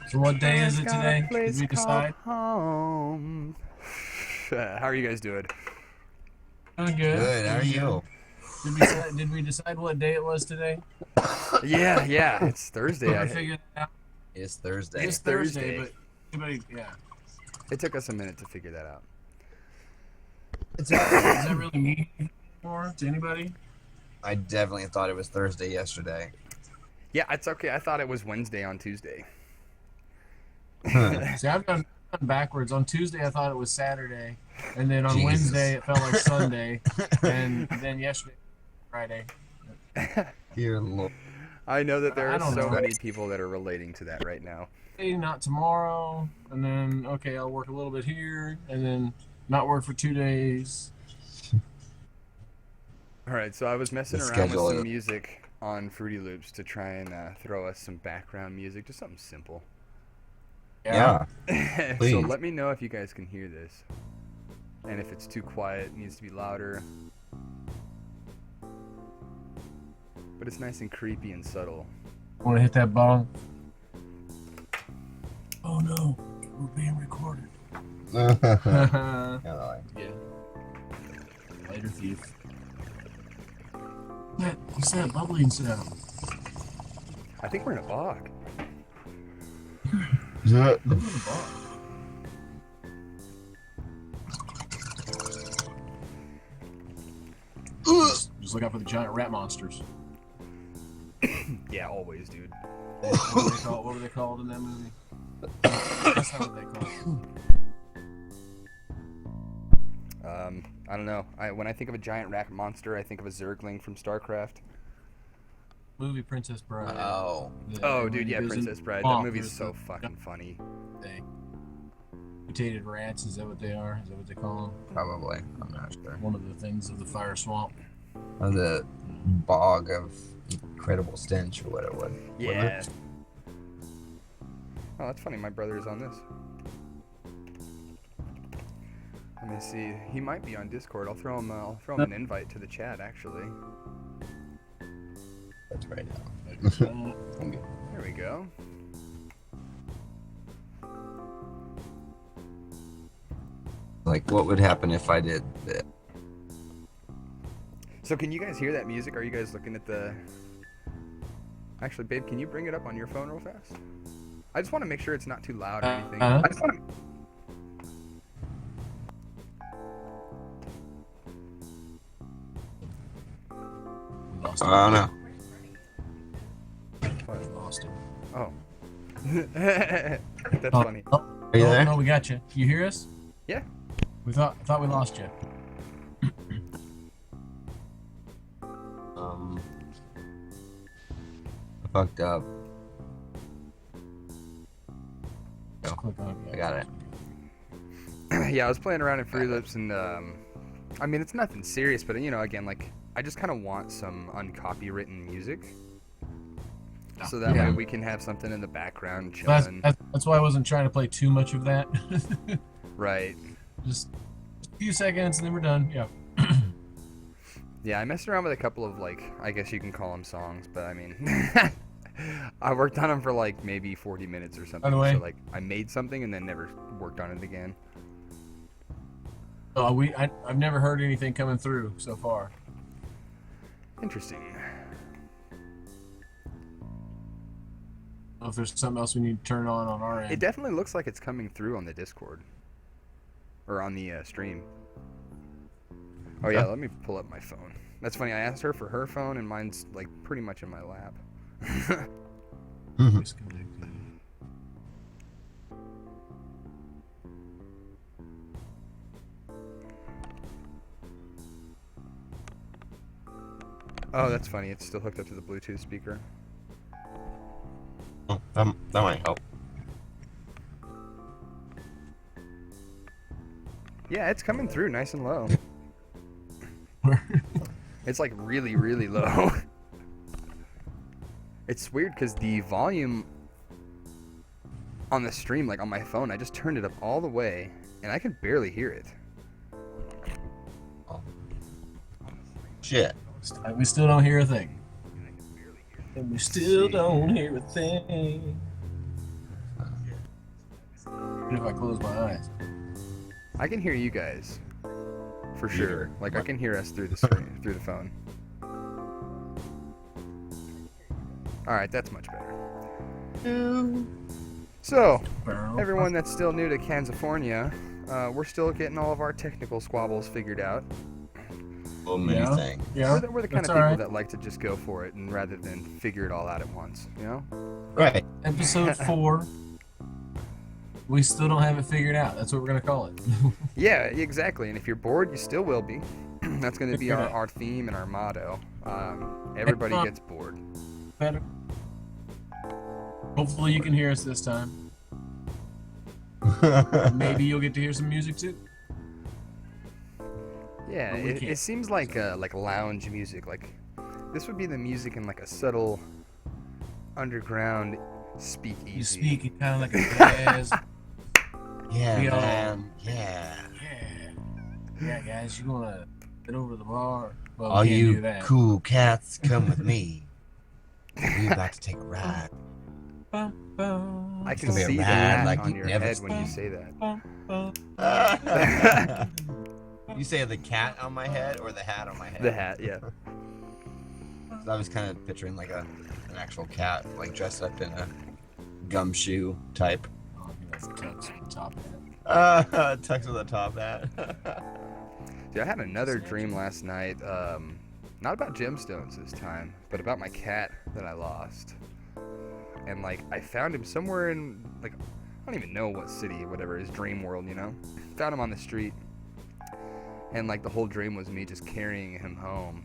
So what day is it Got a today? Did place we called decide? home. How are you guys doing? Doing good. Good. How are Doing good. you? Did we decide what day it was today? Yeah, it's Did Thursday. we figure that out? It's Thursday. It's Thursday, but anybody, yeah. It took us a minute to figure that out. Is that really meaningful to anybody? I definitely thought it was Thursday yesterday. Yeah, it's okay. I thought it was Wednesday on Tuesday. See, I've done backwards. On Tuesday, I thought it was Saturday, and then on Jesus. Wednesday, it felt like Sunday, and then yesterday, Friday. Dear Lord. I know that there I are don't so know. many people that are relating to that right now. Hey, not tomorrow, and then okay, I'll work a little bit here, and then not work for 2 days. All right, so I was messing The around with schedule some is- music on Fruity Loops to try and throw us some background music, just something simple. Yeah. So Please. let me know if you guys can hear this. And if it's too quiet, it needs to be louder. But it's nice and creepy and subtle. Want to hit that bong? Oh no, we're being recorded. Yeah, Yeah. Later, thief. What's that bubbling sound? I think we're in a bog. yeah. Look at the bog. Just look out for the giant rat monsters. Yeah, always, dude. What were they called in that movie? That's not what they called. I don't know. When I think of a giant rat monster, I think of a Zergling from StarCraft. Movie Princess Bride. Oh. Oh, dude, yeah, Goes in Princess Bride. That swamp, movie's there's so the fucking funny. thing. Mutated rats, is that what they are? Is that what they call them? Probably. I'm not sure. One of the things of the fire swamp. Or the bog of incredible stench or what it was. Yeah. Oh, that's funny. My brother is on this. Let me see. He might be on Discord. I'll throw him an invite to the chat. Actually, That's right now. I'm good. there we go. Like, what would happen if I did this? So, can you guys hear that music? Are you guys looking at the? Actually, babe, can you bring it up on your phone real fast? I just want to make sure it's not too loud or anything. I just want to. We lost him. I don't know. We lost him. Oh. That's funny. Oh, Are you no, there? no, we got you. You hear us? Yeah. We thought we lost you. I fucked up. Just click on it. I got it. Yeah, I was playing around in Fruity Loops, and I mean, it's nothing serious, but you know, again, like I just kind of want some uncopywritten music, so that Yeah. way we can have something in the background That's, chilling. that's why I wasn't trying to play too much of that. Right. just a few seconds and then we're done. Yeah. Yeah, I messed around with a couple of, like, I guess you can call them songs, but I mean, I worked on them for like maybe 40 minutes or something. By the way- So like, I made something and then never worked on it again. I've never heard anything coming through so far. Interesting. If there's something else we need to turn on our end. It definitely looks like it's coming through on the Discord. Or on the stream. Oh yeah, let me pull up my phone. That's funny, I asked her for her phone and mine's like pretty much in my lap. Disconnected. Oh, that's funny, it's still hooked up to the Bluetooth speaker. Oh, that might help. Yeah, it's coming through nice and low. It's like really, really low. It's weird because the volume on the stream, like on my phone, I just turned it up all the way and I can barely hear it. Shit. We still don't hear a thing. And we still don't hear a thing. if I close my eyes. I can hear you guys, for sure. Here. Like I can hear us through the screen, through the phone. All right, that's much better. So, everyone that's still new to Kansafornia, we're still getting all of our technical squabbles figured out. Well, many Yeah. things. Yeah, We're the kind that's of people alright. that like to just go for it, and rather than figure it all out at once, you know? Right. Episode 4. We still don't have it figured out. That's what we're gonna call it. Yeah, exactly. And if you're bored, you still will be. That's going to be Figure it our theme and our motto. Everybody Excellent. gets bored. Better. Hopefully you can hear us this time. Maybe you'll get to hear some music too. Yeah, But we it can't. seems like lounge music. Like this would be the music in like a subtle underground speakeasy. You speak it kind of like a jazz. Yeah, We all- man. Yeah. Yeah, guys, you wanna get over to the bar? Well, All we can't do you that. cool cats, come with me. We're about to take a ride. I It's can gonna be a see the ride hat like on you've your never head when you seen. say that. You say the cat on my head or the hat on my head? The hat, yeah. So I was kind of picturing like an actual cat, like dressed up in a gumshoe type. Oh, that's the tux with the top hat. Tux with a top hat. Dude, I had another dream last night. Not about gemstones this time, but about my cat that I lost. And like, I found him somewhere in like, I don't even know what city, whatever, his dream world, you know. Found him on the street, and like the whole dream was me just carrying him home.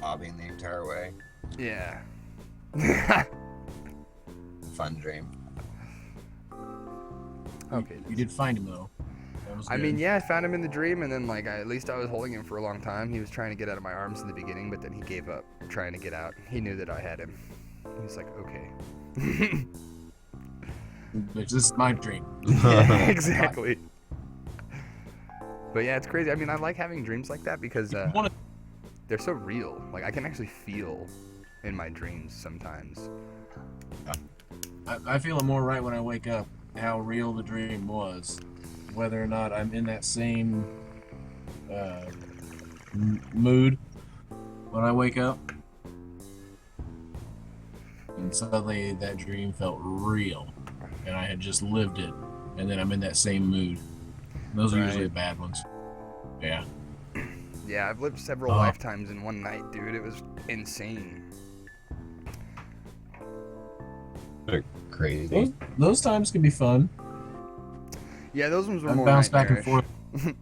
Bobbing the entire way. Yeah. Fun dream. Okay. You did find him though. That was I good. mean, yeah, I found him in the dream, and then like at least I was holding him for a long time. He was trying to get out of my arms in the beginning, but then he gave up trying to get out. He knew that I had him. He was like, okay. Bitch, this is my dream. Yeah, exactly. But yeah, it's crazy. I mean, I like having dreams like that because One of- they're so real. Like I can actually feel in my dreams sometimes. I feel it more right when I wake up how real the dream was, whether or not I'm in that same mood when I wake up. And suddenly that dream felt real, and I had just lived it, and then I'm in that same mood. Those are Right. usually the bad ones. Yeah. Yeah, I've lived several lifetimes in one night, dude. It was insane. Crazy. Those times can be fun. Yeah, those ones were I more bounced back and nightmarish. forth.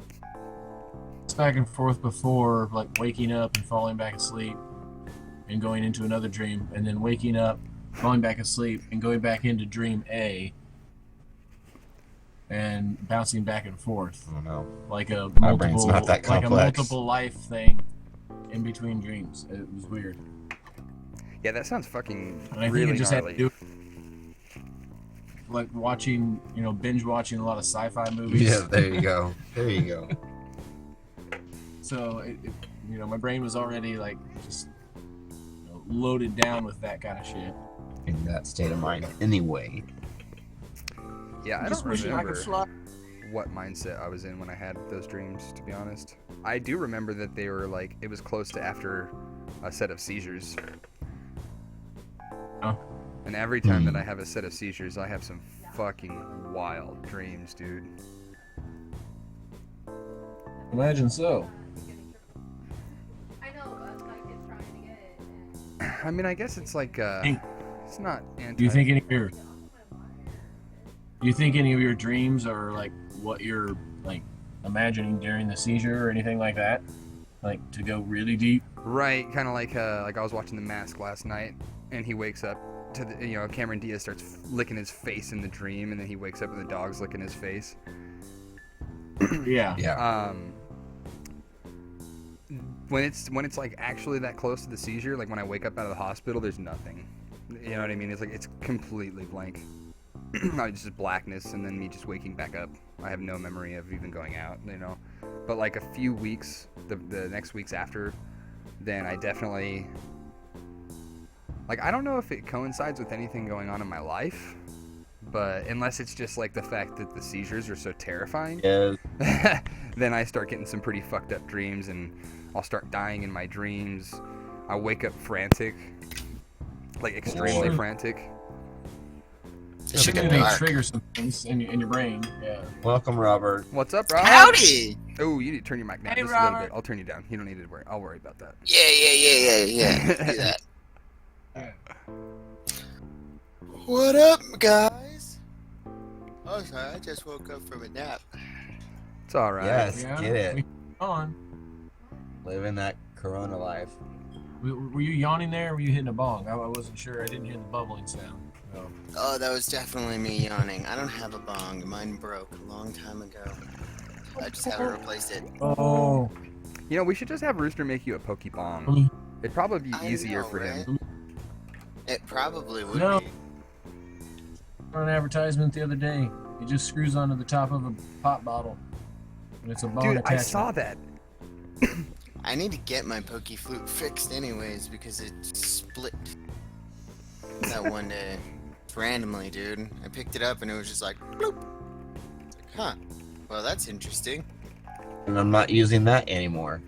Back and forth before, like waking up and falling back asleep, and going into another dream, and then waking up, falling back asleep, and going back into dream A, and bouncing back and forth I don't know. like a My brain's multiple, not that like a complex. multiple life thing in between dreams. It was weird. Yeah, that sounds fucking And I think really it just gnarly. had to do like watching, binge watching a lot of sci-fi movies. Yeah, there you go. There you go. So my brain was already like just loaded down with that kind of shit. In that state of mind, anyway. Yeah, I Just don't wishing I remember could fly. what mindset I was in when I had those dreams, to be honest. I do remember that they were like, it was close to after a set of seizures. Oh. And every time that I have a set of seizures, I have some fucking wild dreams, dude. Imagine so. I know, that's my kid's trying to get it. I mean, I guess it's like, Hey. it's not anti. Do you think any of your dreams are like what you're like imagining during the seizure or anything like that? Like to go really deep? Right, kind of like I was watching The Mask last night, and he wakes up to the, Cameron Diaz starts licking his face in the dream, and then he wakes up and the dog's licking his face. Yeah. Yeah. When it's like actually that close to the seizure, like when I wake up out of the hospital, there's nothing. You know what I mean? It's like it's completely blank. It's just blackness, and then me just waking back up. I have no memory of even going out, But like a few weeks, the next weeks after, then I definitely, like, I don't know if it coincides with anything going on in my life, But unless it's just like the fact that the seizures are so terrifying, Yeah. then I start getting some pretty fucked up dreams, and I'll start dying in my dreams. I wake up frantic, like extremely Or- frantic. It should You're get gonna dark. trigger some things in your brain. Yeah. Welcome, Robert. What's up, Rob? Howdy! Oh, you need to turn your mic down Hey, just a little Robert. bit. I'll turn you down. You don't need to worry. I'll worry about that. Yeah. Do that. What up, guys? Oh, sorry, I just woke up from a nap. It's all right. Yes, Yeah. get it. On. Living that Corona life. Were you yawning there, or were you hitting a bong? I wasn't sure. I didn't hear the bubbling sound. So. Oh, that was definitely me yawning. I don't have a bong. Mine broke a long time ago. I just haven't replaced it. Oh. You know, we should just have Rooster make you a Pokebong. It'd probably be I easier know, for him. right? It probably would No. be. Saw an advertisement the other day. It just screws onto the top of a pop bottle, and it's a bong Dude, I attachment. saw that. I need to get my Pokeflute fixed anyways because it split that one day. Randomly, dude. I picked it up and it was just like, bloop. It's like, huh. Well, that's interesting. And I'm not using that anymore.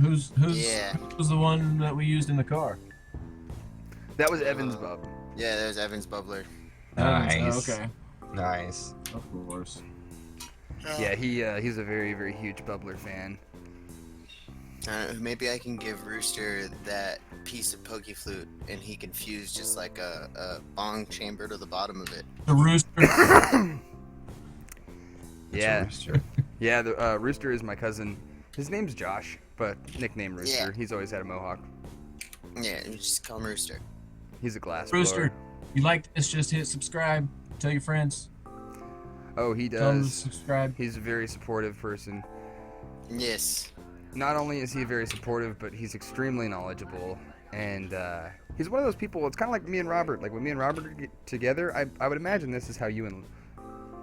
Who's Yeah. who's the one that we used in the car? That was Evan's bub. Yeah, there's Evan's bubbler. Nice. Oh, okay. Nice. Of course. Yeah, he's a very, very huge bubbler fan. Maybe I can give Rooster that piece of Pokeflute and he can fuse just like a bong chamber to the bottom of it. The rooster. Yeah, Rooster. yeah. The Rooster is my cousin. His name's Josh, but nickname Rooster. Yeah. He's always had a mohawk. Yeah, you just call him Rooster. He's a glass Rooster. blower. You like this? Just hit subscribe. Tell your friends. Oh, he Tell them to does. subscribe. He's a very supportive person. Yes. Not only is he very supportive, but he's extremely knowledgeable, and he's one of those people. It's kind of like me and Robert. Like when me and Robert get together, I would imagine this is how you and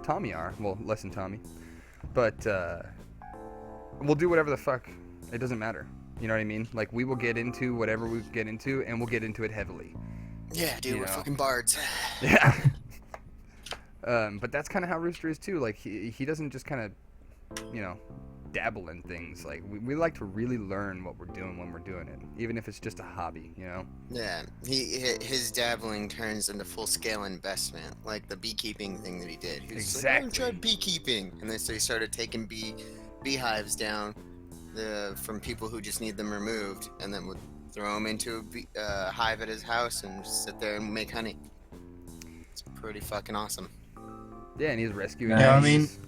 Tommy are. Well, less than Tommy, but we'll do whatever the fuck. It doesn't matter. You know what I mean? Like we will get into whatever we get into, and we'll get into it heavily. Yeah, dude, You we're know. fucking bards. Yeah. But that's kind of how Rooster is too. Like he doesn't just kind of, you know, dabble in things. Like we like to really learn what we're doing when we're doing it, even if it's just a hobby, you know. Yeah, his dabbling turns into full scale investment, like the beekeeping thing that he did. He was Exactly. like, "Oh, try beekeeping," and then so he started taking beehives down from people who just need them removed, and then would throw them into a hive at his house and just sit there and make honey. It's pretty fucking awesome. Yeah, and he's rescuing. Yeah, I bees.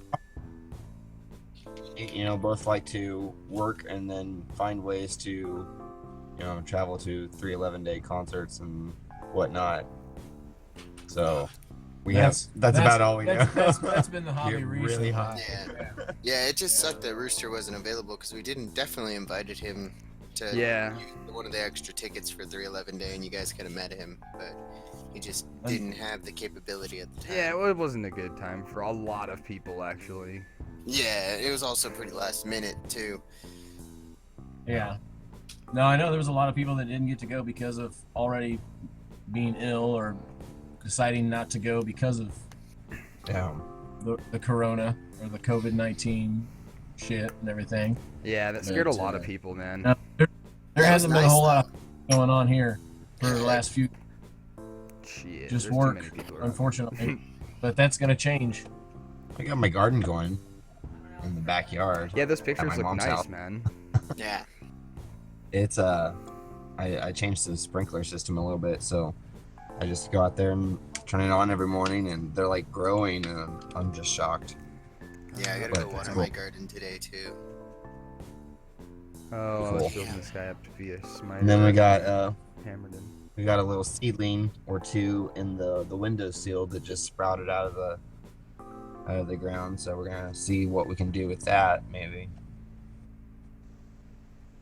mean, you know, both like to work and then find ways to, you know, travel to 311-day concerts and whatnot. So that's about all we know. That's been the hobby You're recently. really hot. Yeah, yeah. It just sucked that Rooster wasn't available because we definitely invited him to Yeah. use one of the extra tickets for 311 Day, and you guys could have met him, but he just didn't have the capability at the time. Yeah, well, it wasn't a good time for a lot of people actually. Yeah, it was also pretty last minute too. Yeah. No, I know there was a lot of people that didn't get to go because of already being ill or deciding not to go because of Damn. the corona or the COVID-19 shit and everything. Yeah, that scared a But, lot of people, man. No, there That hasn't was been a whole nice, lot going on here for the last few, Shit, just there's work, too many people around. unfortunately. But that's gonna change. I got my garden going in the backyard. Yeah, those pictures my look mom's nice, house. man. Yeah. It's I changed the sprinkler system a little bit, so I just go out there and turn it on every morning, and they're like growing, and I'm just shocked. Yeah, I gotta But go that's water cool. my garden today too. Oh, I Cool. was building this guy up to be a smiter. And then we got hammered in. we got a little seedling or two in the windowsill that just sprouted out of the ground, so we're gonna see what we can do with that, maybe.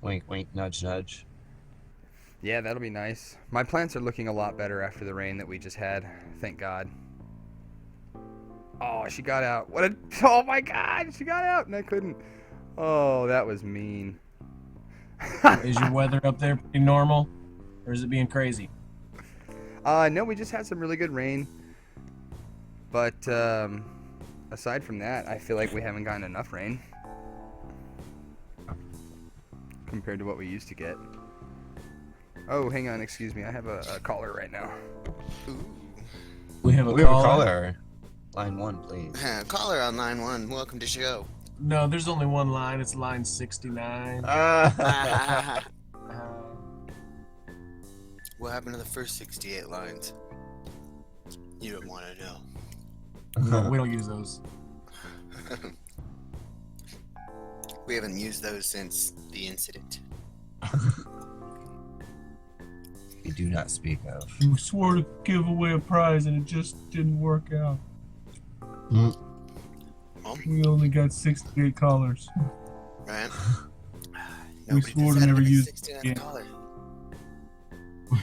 Wink, wink, nudge, nudge. Yeah, that'll be nice. My plants are looking a lot better after the rain that we just had. Thank God. Oh, she got out. What a... Oh, my God. She got out, and I couldn't. Oh, that was mean. Is your weather up there pretty normal, or is it being crazy? No, we just had some really good rain. But aside from that, I feel like we haven't gotten enough rain compared to what we used to get. Oh, hang on, excuse me. I have a caller right now. Ooh. We have a We have a caller. caller. Line 1, please. Caller on line 1. Welcome to show. No, there's only one line. It's line 69. What happened to the first 68 lines? You don't want to know. No, we don't use those. We haven't used those since the incident. We do not speak of. You swore to give away a prize and it just didn't work out. We only got 68 callers. Right? We swore to never use it again. caller.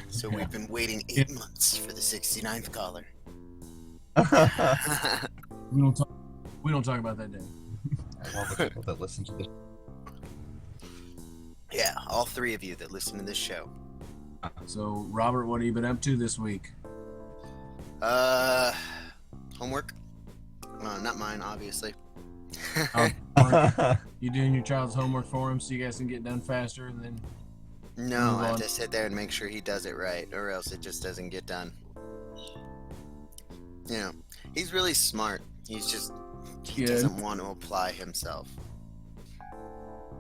So we've been waiting 8 months for the 69th caller. We don't talk about that day. All the people that listen to this. Yeah, all 3 of you that listen to this show. So, Robert, what have you been up to this week? Homework? Not mine, obviously. You doing your child's homework for him so you guys can get done faster and then... No, Move I have on. to sit there and make sure he does it right, or else it just doesn't get done. You know, he's really smart. He Yeah. doesn't want to apply himself.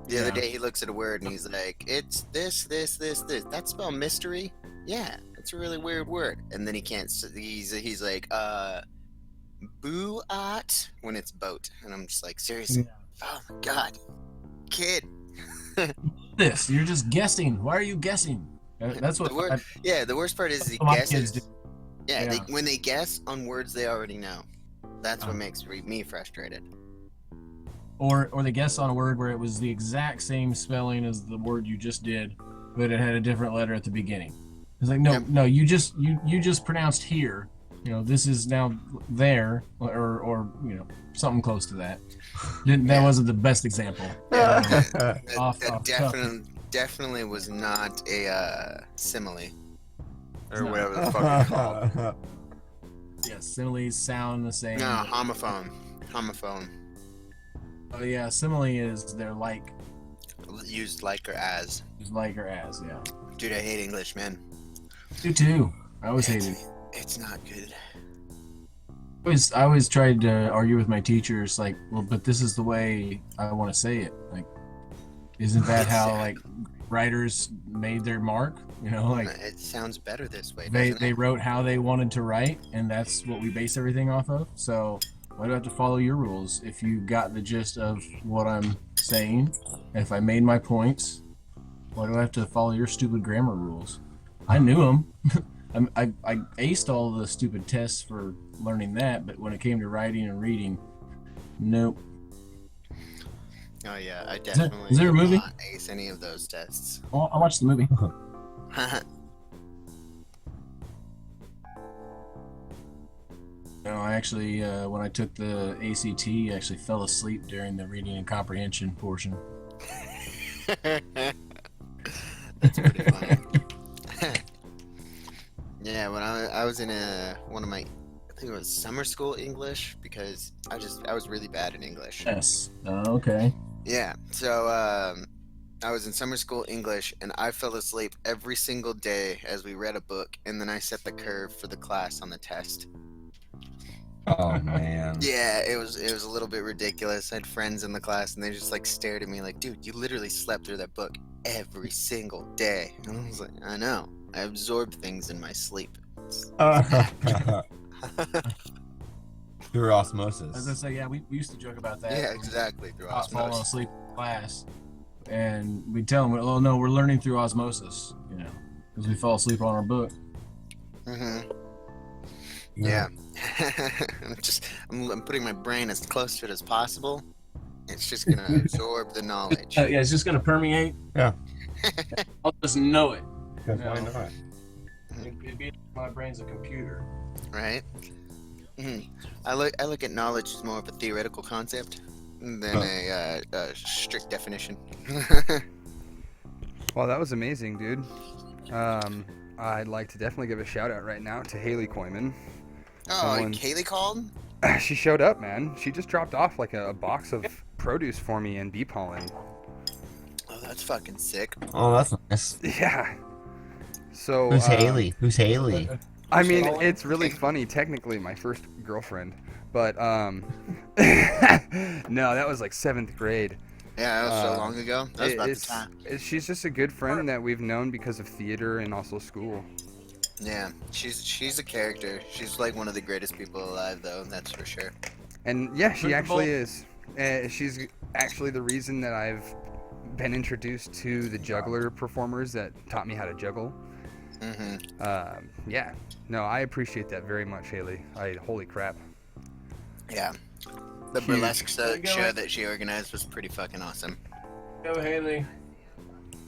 The other Yeah. day he looks at a word and he's like, it's this. That spell mystery? Yeah, that's a really weird word. And then he can't, he's like, boo-at, when it's boat. And I'm just like, seriously? Oh my god. Kid. This, you're just guessing. Why are you guessing? That's what... The word- Yeah, the worst part is he my kids guesses. do. Yeah, Yeah. when they guess on words they already know. That's Oh. what makes me frustrated. Or they guess on a word where it was the exact same spelling as the word you just did, but it had a different letter at the beginning. It's like, no, Yep. no, you just pronounced here. You know, this is now there, or you know, something close to that. That Yeah. wasn't the best example. That, Off that cuff. definitely was not a simile. Or No. whatever the fuck it's called. Yeah, similes sound the same. No, homophone. Homophone. Oh yeah, simile is they're like, Used like or as. just like or as. Yeah. Dude, I hate English, man. You too. I always hated it. It's not good. I always tried to argue with my teachers, like, well, but this is the way I want to say it. Like, isn't that how like writers made their mark? You know, like It sounds better this way, they doesn't it? wrote how they wanted to write, and that's what we base everything off of. So why do I have to follow your rules if you got the gist of what I'm saying? If I made my points, why do I have to follow your stupid grammar rules? I knew them. I aced all the stupid tests for learning that, but when it came to writing and reading, nope. Oh yeah, I is definitely there a did movie? not ace any of those tests. Well, I watched the movie. No, I actually, when I took the ACT, I actually fell asleep during the reading and comprehension portion. That's pretty funny. Yeah, when I was in one of my, I think it was summer school English, because I was really bad in English. Yes. Okay. Yeah, so I was in summer school English, and I fell asleep every single day as we read a book, and then I set the curve for the class on the test. Oh man. Yeah, it was a little bit ridiculous. I had friends in the class, and they just like stared at me like, "Dude, you literally slept through that book every single day." And I was like, "I know. I absorb things in my sleep." Through osmosis. As I say, yeah, we used to joke about that. Yeah, exactly. Through Us falling osmosis. asleep in class, and we'd tell them, "Oh no, we're learning through osmosis," you know, because we fall asleep on our book. Mm-hmm. Yeah. I'm putting my brain as close to it as possible. It's just gonna absorb the knowledge. Yeah, it's just gonna permeate. Yeah. I'll just know it. Because why No. not? It'd be my brain's a computer. Right? I look at knowledge as more of a theoretical concept than a strict definition. Well, that was amazing, dude. I'd like to definitely give a shout out right now to Haley Koyman. Oh, Someone- Kaylee called? She showed up, man. She just dropped off like a box of produce for me in bee pollen. Oh, that's fucking sick. Oh, that's nice. Yeah. So Who's Haley? Who's Haley? I mean, it's really funny. Technically, my first girlfriend, but no, that was like 7th grade. Yeah, that was so long ago. That was about the time. She's just a good friend that we've known because of theater and also school. Yeah, she's a character. She's like one of the greatest people alive, though. That's for sure. And yeah, she Principal? actually is. She's actually the reason that I've been introduced to the juggler performers that taught me how to juggle. Yeah, no, I appreciate that very much, Haley. Holy crap. Yeah. The Huge. burlesque There you go. show that she organized was pretty fucking awesome. Go, Haley.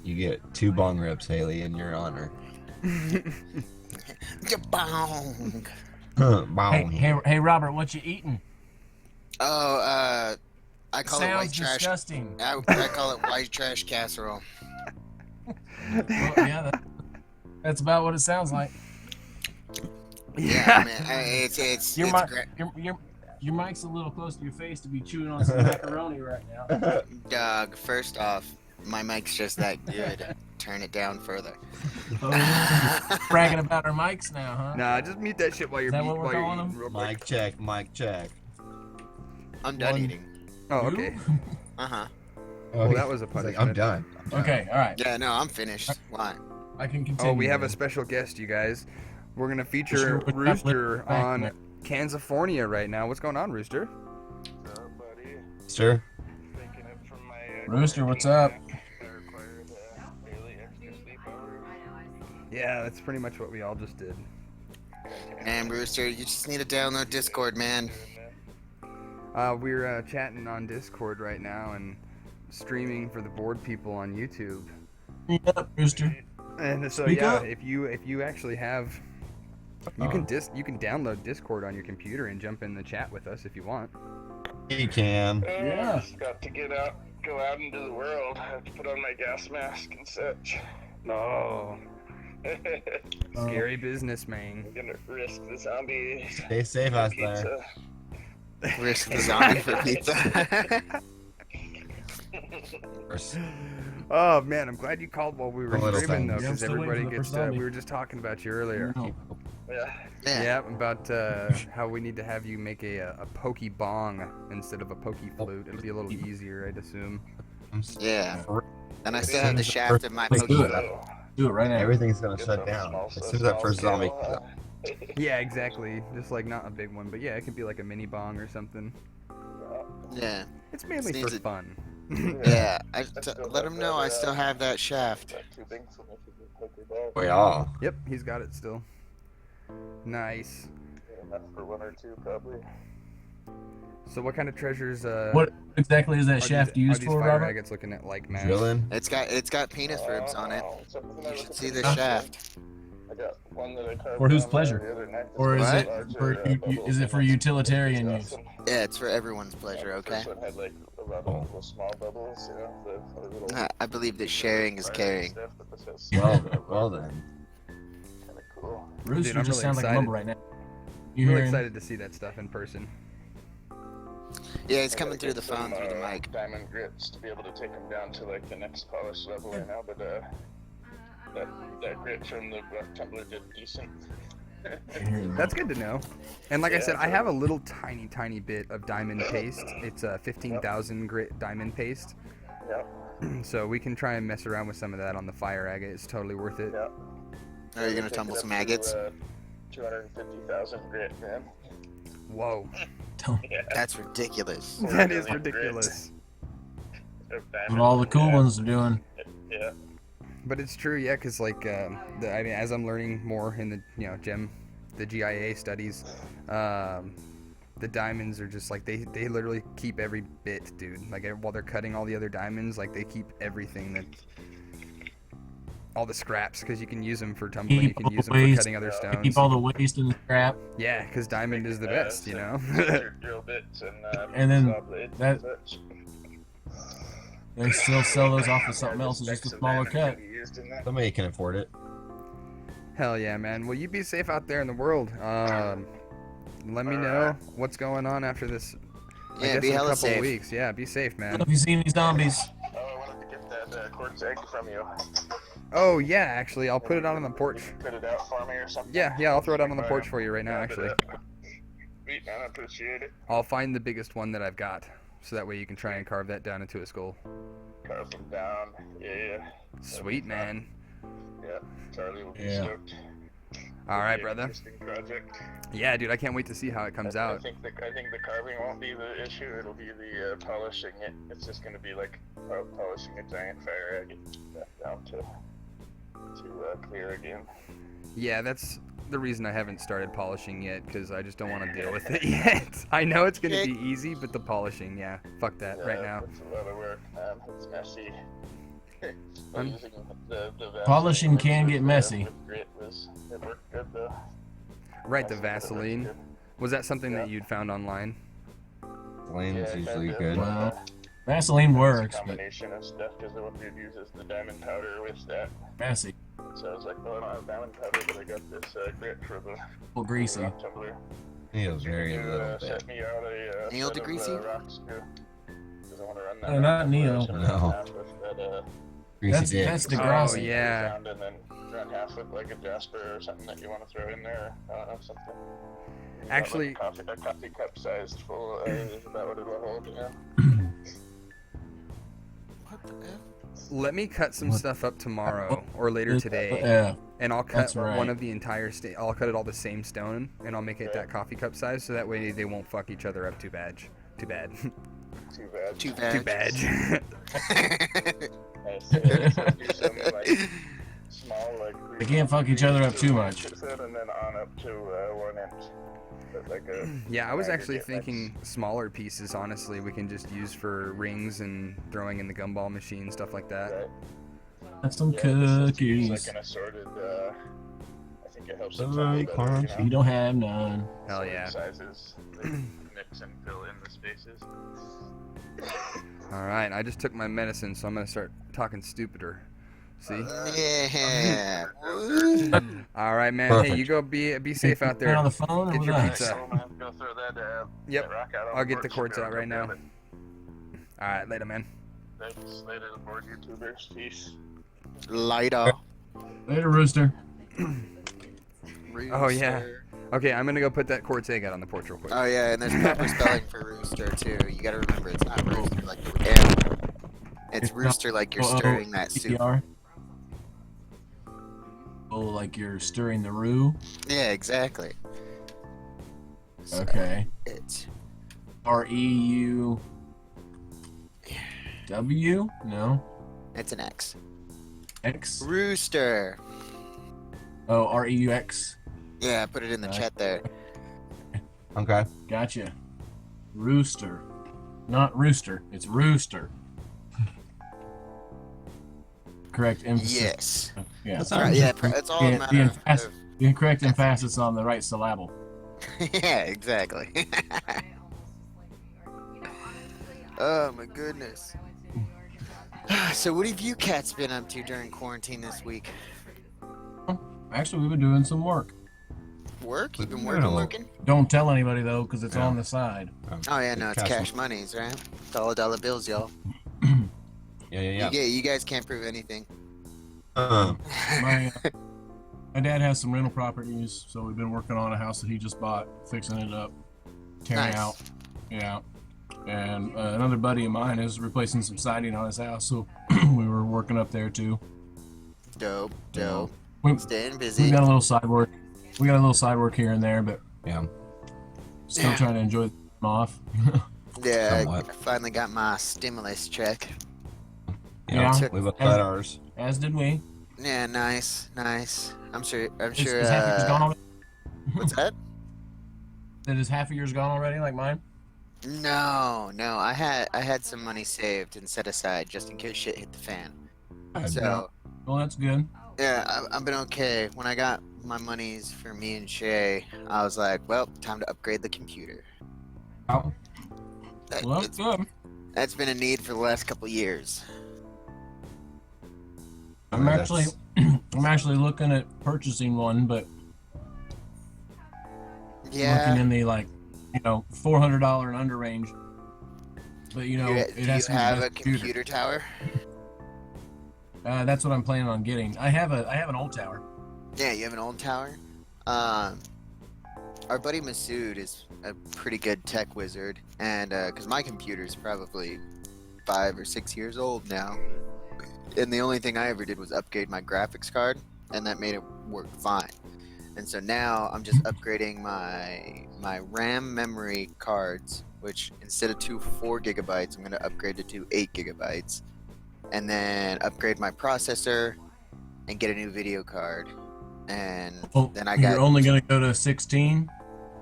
You get 2 bong rips, Haley, in your honor. Bong. Bong. Hey, Robert, what you eating? Oh, I call it white Sounds trash. disgusting. I call it white trash casserole. Well, yeah, that's about what it sounds like. Yeah, man. It's Your, mic, great. your mic's a little close to your face to be chewing on some macaroni right now. Doug, first off, my mic's just that good. Turn it down further. Bragging about our mics now, huh? Nah, just mute that shit while you're Is that eating. what we're calling them? real quick. Mic check, mic check. I'm done One- eating. Oh, You? okay. Uh-huh. Well, that was a He's like, punishment. I'm done. Okay, all right. Yeah, no, I'm finished. Why? I can continue. Oh, we have a then. special guest, you guys. We're gonna feature Sure, we're not Rooster listening back, on man. Kansafornia right now. What's going on, Rooster? buddy. Sir? Thinking it from my Rooster, what's up? I require the daily extra sleep hours. Yeah, that's pretty much what we all just did. Man, Rooster, you just need to download Discord, man. We're chatting on Discord right now and streaming for the bored people on YouTube. Speak up, Rooster. And so Speak yeah, up. if you actually have, you can download Discord on your computer and jump in the chat with us if you want. You can. Yeah. Just got to go out into the world. I have to put on my gas mask and such. No, I'm scary business, man. gonna risk the zombie Stay safe out there. pizza. Risk the zombie for pizza. Oh man, I'm glad you called while we were A little streaming though, thing. Yeah, I'm because still waiting everybody for the gets. first zombie. We were just talking about you earlier. No. Yeah. Yeah. Yeah, about how we need to have you make a pokey bong instead of a pokey flute. It'll be a little easier, I'd assume. Yeah. For- And I still have the shaft of my Let's do Pokemon. it. Do it right now. Everything's gonna Get shut some down small- as soon as that first small zombie scale, comes up. Yeah, exactly. Just like not a big one, but yeah, it could be like a mini bong or something. Yeah. It's mainly for Needs it. fun. Yeah. Let him know I still have that shaft. Got two things so much as a poker ball. We all. Yep, he's got it still. Nice. Yeah, enough for one or two probably. So what kind of treasures? What exactly is that are shaft these, used are for, these fire Robert? agates looking at like man? Drilling. It's got penis ribs on it. Oh, something You I should was see the looking shaft. I got one that I carved For whose down pleasure? the other night. Or is What? it for is it for utilitarian use? Awesome. Yeah, it's for everyone's pleasure, The okay? first one had like a lot of little small bubbles, you know, the little I believe that sharing is fire caring. stuff, but this has Well then. kind of cool. Rooster Dude, I'm just really sounds like a excited. mumble right now. You I'm really hear him? excited to see that stuff in person. Yeah, it's I coming gotta through get the phone, some, through the mic. Diamond grits to be able to take them down to like the next polish level right now, but that grit from the rough tumbler did decent. That's good to know. And like I Yeah, said, I so- have a little tiny bit of diamond paste. It's a 15,000 grit diamond paste. Yep, So we can try and mess around with some of that on the fire agate. It's totally worth it. yep. Are you gonna Take tumble it up some to, maggots? 250,000 grit, man. Whoa. Yeah. That's ridiculous. That is Million grits. ridiculous. Of What diamond, all the cool yeah. ones are doing. Yeah. But it's true, yeah, because like, I mean, as I'm learning more in the GIA studies, the diamonds are just like they literally keep every bit, dude. Like while they're cutting all the other diamonds, like they keep everything that, all the scraps, because you can use them for tumbling, you Keep can all use the them for waste. cutting other stones. Keep all the waste in the scrap. Yeah, because diamond is the best, you know. Your drill bits and And then saw blades that- and such. They still sell those off with something else. It's just a Specs of smaller diamond cut. can be used in that. Somebody can afford it. Hell yeah, man. Well, you be safe out there in the world. let me know what's going on after this. I Yeah, guess be in a hella couple safe. weeks. Yeah, be safe, man. Have you seen any zombies? Oh, I wanted to get that quartz egg from you. Oh yeah, actually, I'll put it out on the porch. Put it out for me or something. Yeah, I'll throw it out on the porch for you right now, actually. Sweet, man, I appreciate it. I'll find the biggest one that I've got, so that way you can try and carve that down into a skull. Carve them down. Yeah. Sweet, man. Yeah, Charlie will be Yeah. stoked. All right, Be an brother. Interesting project. Yeah, dude, I can't wait to see how it comes I out. think the carving won't be the issue. It'll be the polishing it. It's just gonna be like polishing a giant fire egg back down to clear again. Yeah, that's the reason I haven't started polishing yet, because I just don't want to deal with it yet. I know it's gonna be easy, but the polishing, yeah, fuck that right now. It's a lot of work, man. It's messy. Using the Polishing can Vaseline get messy. with grit it worked good though. Right, the Vaseline. Was that something that Yeah. you'd found online? Lane's Yeah, usually kinda. good. Well, Vaseline works, It's a but combination of stuff because the one we'd use is the diamond powder with that. messy. So I was like, well, I don't have diamond powder, but I got this grit for the Well, greasy. rock tumbler. Feels very You, little bit. set me out a Neil set of, deGreasy? rocks too. 'Cause I want to run that No, rock not tumbler. Neil. I should run No. half with that, Greasy dick. That's Oh, DeGrassi. yeah. sound and then run half with like a jasper or something that you want to throw in there. I don't know, something. About, Actually- like a coffee cup sized full. Is that what it'll hold? Yeah. What the F? Let me cut some stuff up tomorrow or later today, Yeah. and I'll cut That's right. one of the entire I'll cut it all the same stone, and I'll make it that coffee cup size, so that way they won't fuck each other up too bad. Too bad. Too bad. Too Too bad. bad. Nice. Do some like small like. They can't fuck each other up too much. And then on up to 1 inch. But like a. Yeah, I was actually aggregate mix. thinking smaller pieces, honestly, we can just use for rings and throwing in the gumball machine, stuff like that. Right. Have some Yeah, this is cookies. like an assorted. I think it helps. Very crunchy. You don't have none. Hell Assorted yeah. Sizes. They mix and fill in the spaces. Alright, I just took my medicine, so I'm gonna start talking stupider. See? Yeah. Alright, man. Perfect. Hey, you go be safe out You're there. on the phone or Get with your us? pizza. Oh, man, go throw that. Yep. That rock out on I'll get the porch. cords out right now. Alright, later, man. Thanks, later, board YouTubers. Peace. Lighter. Later, Rooster. Oh, yeah. Okay, I'm gonna go put that quartz egg out on the porch real quick. Oh yeah, and there's proper spelling for rooster too. You gotta remember it's not rooster like the M. It's rooster like you're stirring that soup. R. Oh, like you're stirring the roux? Yeah, exactly. So, Okay. It's REUW? No. it's an X. X? Rooster. Oh, REUX. Yeah, put it in the chat there. Okay. Gotcha. Rooster. Not rooster. It's rooster. Correct emphasis. Yes. Yeah. That's All right, yeah, it's all a Yeah, matter of. The correct emphasis on the right syllable. Yeah, exactly. Oh my goodness. So what have you cats been up to during quarantine this week? Actually, we've been doing some work. Work? You've been Yeah. working? Don't tell anybody though, because it's Yeah. on the side. Oh yeah, no, it's Cash- cash monies, right? Dollar bills, y'all. Yeah. You guys can't prove anything. My dad has some rental properties, so we've been working on a house that he just bought, fixing it up, tearing Nice. out. Yeah. And another buddy of mine is replacing some siding on his house, so we were working up there too. Dope. We, Staying we busy. got a little side work. We got a little side work here and there, but Yeah. still Yeah. trying to enjoy the time off. Yeah, I Somewhat. finally got my stimulus check. Yeah. We both got ours. As did we. Yeah, nice. I'm sure. Is half of yours gone already? What's that? Is half of yours gone already, like mine? No. I had some money saved and set aside just in case shit hit the fan. So Well, that's good. yeah, I've been okay. When I got my monies for me and Shay, I was like, well, time to upgrade the computer. Oh. Well, that's good. That's been a need for the last couple years. I'm That's- actually, I'm actually looking at purchasing one, but Yeah. looking in the like, $400 and under range. But Do you it has to be have the a best computer tower? That's what I'm planning on getting. I have an old tower. Yeah, you have an old tower. Our buddy Masood is a pretty good tech wizard, and because my computer is probably 5 or 6 years old now, and the only thing I ever did was upgrade my graphics card, and that made it work fine. And so now I'm just upgrading my RAM memory cards, which instead of 4 gigabytes, I'm going to upgrade to 8 gigabytes, and then upgrade my processor and get a new video card. And then I got. You're only gonna go to 16.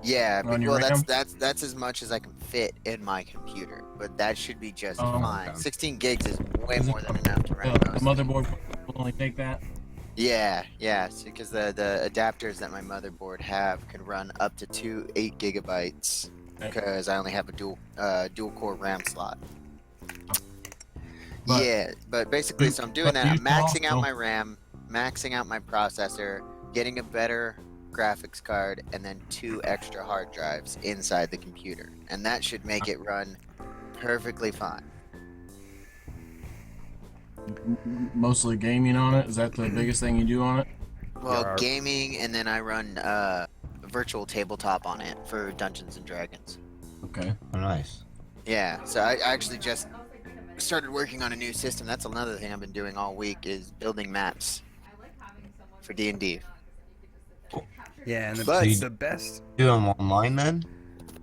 Yeah, on your well, RAM? that's as much as I can fit in my computer, but that should be just Oh, fine. okay. 16 gigs is way Is it- more than enough to run The most. motherboard will only take that. Yeah, because the adapters that my motherboard have can run up to 8 gigabytes Okay. because I only have a dual core RAM slot. But- Yeah, but basically, so I'm doing but that. I'm you maxing out also- my RAM, maxing out my processor, getting a better graphics card, and then 2 extra hard drives inside the computer, and that should make it run perfectly fine. Mostly gaming on it. Is that the biggest thing you do on it? Well, Yeah. gaming, and then I run virtual tabletop on it for Dungeons and Dragons. Okay. Oh, nice. Yeah, so I actually just started working on a new system. That's another thing I've been doing all week is building maps for D&D. Yeah, and But- the best. Do them online then?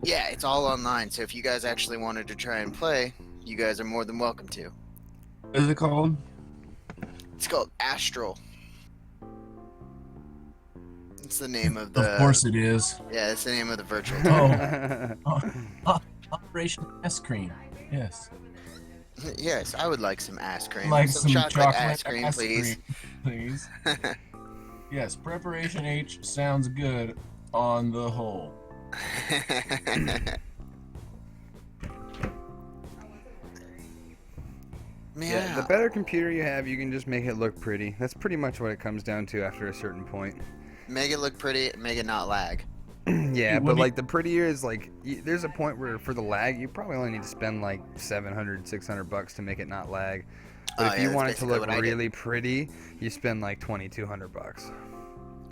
Yeah, it's all online, so if you guys actually wanted to try and play, you guys are more than welcome to. What is it called? It's called Astral. It's the name of the... Of course it is. Yeah, it's the name of the virtual Operation Ice Cream. Yes. Yes, I would like some ice cream. Like some chocolate ice cream, please. please. Yes, Preparation H sounds good on the whole. Yeah, the better computer you have, you can just make it look pretty. That's pretty much what it comes down to after a certain point. Make it look pretty, make it not lag. Yeah, What but do you- like the prettier is like, there's a point where for the lag, you probably only need to spend like $700, $600 to make it not lag. But Oh, if yeah, you that's want it to basically look what I did. really pretty, you spend like $2,200.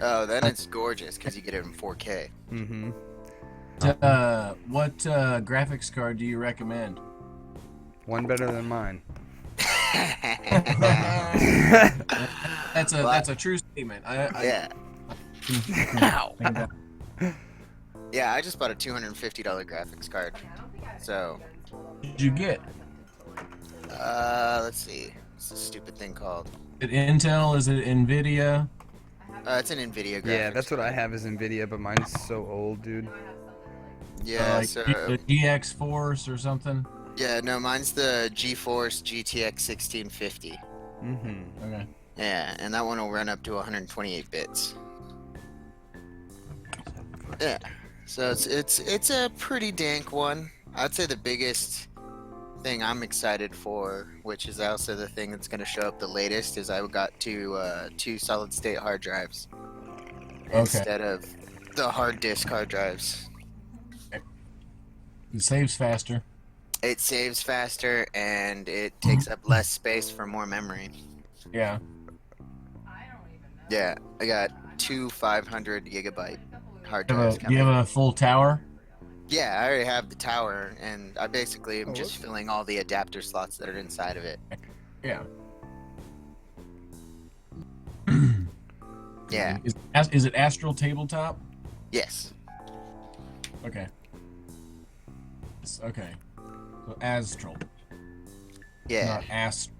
Oh, then it's gorgeous because you get it in 4K. Mm-hmm. What graphics card do you recommend? One better than mine. That's a true statement. Yeah. Ow. Yeah, I just bought a $250 graphics card. So, Did you get? let's see. What's this stupid thing called? Is it Intel? Is it Nvidia? It's an NVIDIA graphics Yeah, that's what I card. have is Nvidia, but mine's so old, dude. Yeah, Like so... the GX Force or something? Yeah, no, mine's the GeForce GTX 1650. Mm-hmm. Okay. Yeah, and that one will run up to 128 bits. Yeah, so it's a pretty dank one. I'd say the biggest thing I'm excited for, which is also the thing that's going to show up the latest, is I got two solid state hard drives instead of the hard disk hard drives. It saves faster. It saves faster and it takes up less space for more memory. Yeah. Yeah, I got 2 500 gigabyte hard Do drives you have a full tower? Yeah, I already have the tower, and I basically am just whoops. filling all the adapter slots that are inside of it. Yeah. Yeah. Is it Astral Tabletop? Yes. Okay. Okay. So Astral, Yeah. not Ast.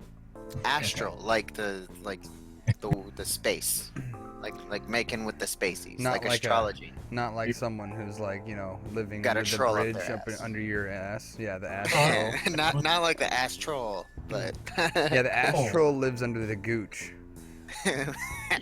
Astral, like the space, like making with the spaceys, Not like like a- astrology. Not like someone who's like, living Got a under the troll up bridge their up ass. under your ass. Yeah, the astral. not like the astral, but Yeah, the astral lives under the gooch.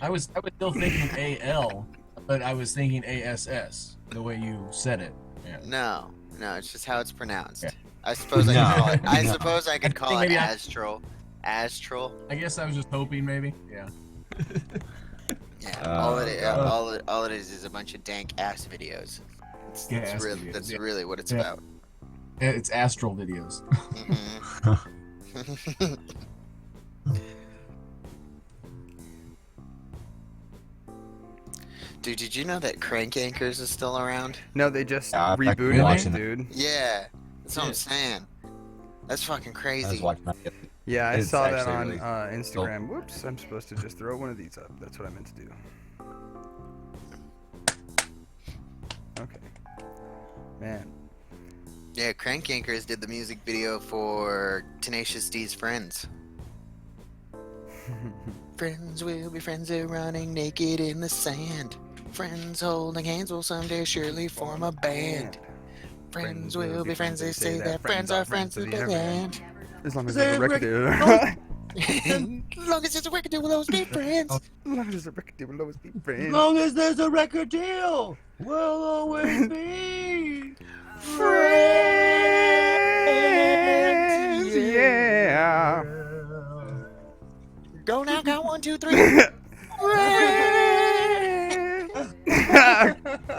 I was still thinking AL, but I was thinking ASS the way you said it. Yeah. no, it's just how it's pronounced. Yeah. I suppose I No, could call it. I no. suppose I could call think it maybe I- astral. Astral. I guess I was just hoping maybe. Yeah. Yeah. Oh, all it God. all it is a bunch of dank ass videos. That's Gas really videos, that's yeah. really what it's Yeah. about. It's Astral videos. Mhm. Dude, did you know that Crank Anchors is still around? No, they just Yeah, I've actually rebooted watching it, that. dude. Yeah, that's what I'm Yeah. saying. That's fucking I was crazy. watching that. Yeah, I It's saw that actually on really Instagram. Whoops, I'm supposed to just throw one of these up. That's what I meant to do. Okay. Man. Yeah, Crank Anchors did the music video for Tenacious D's Friends. Friends will be friends, they're running naked in the sand. Friends holding hands will someday surely form a band. Friends will be friends, they say that friends are friends to the end. As long as there's a record deal. As long as it's a record deal, we'll always be friends. As long as there's a record deal, we'll always be friends. as there's a record deal, we'll always be Friends, yeah. Go now, count 1, 2, 3.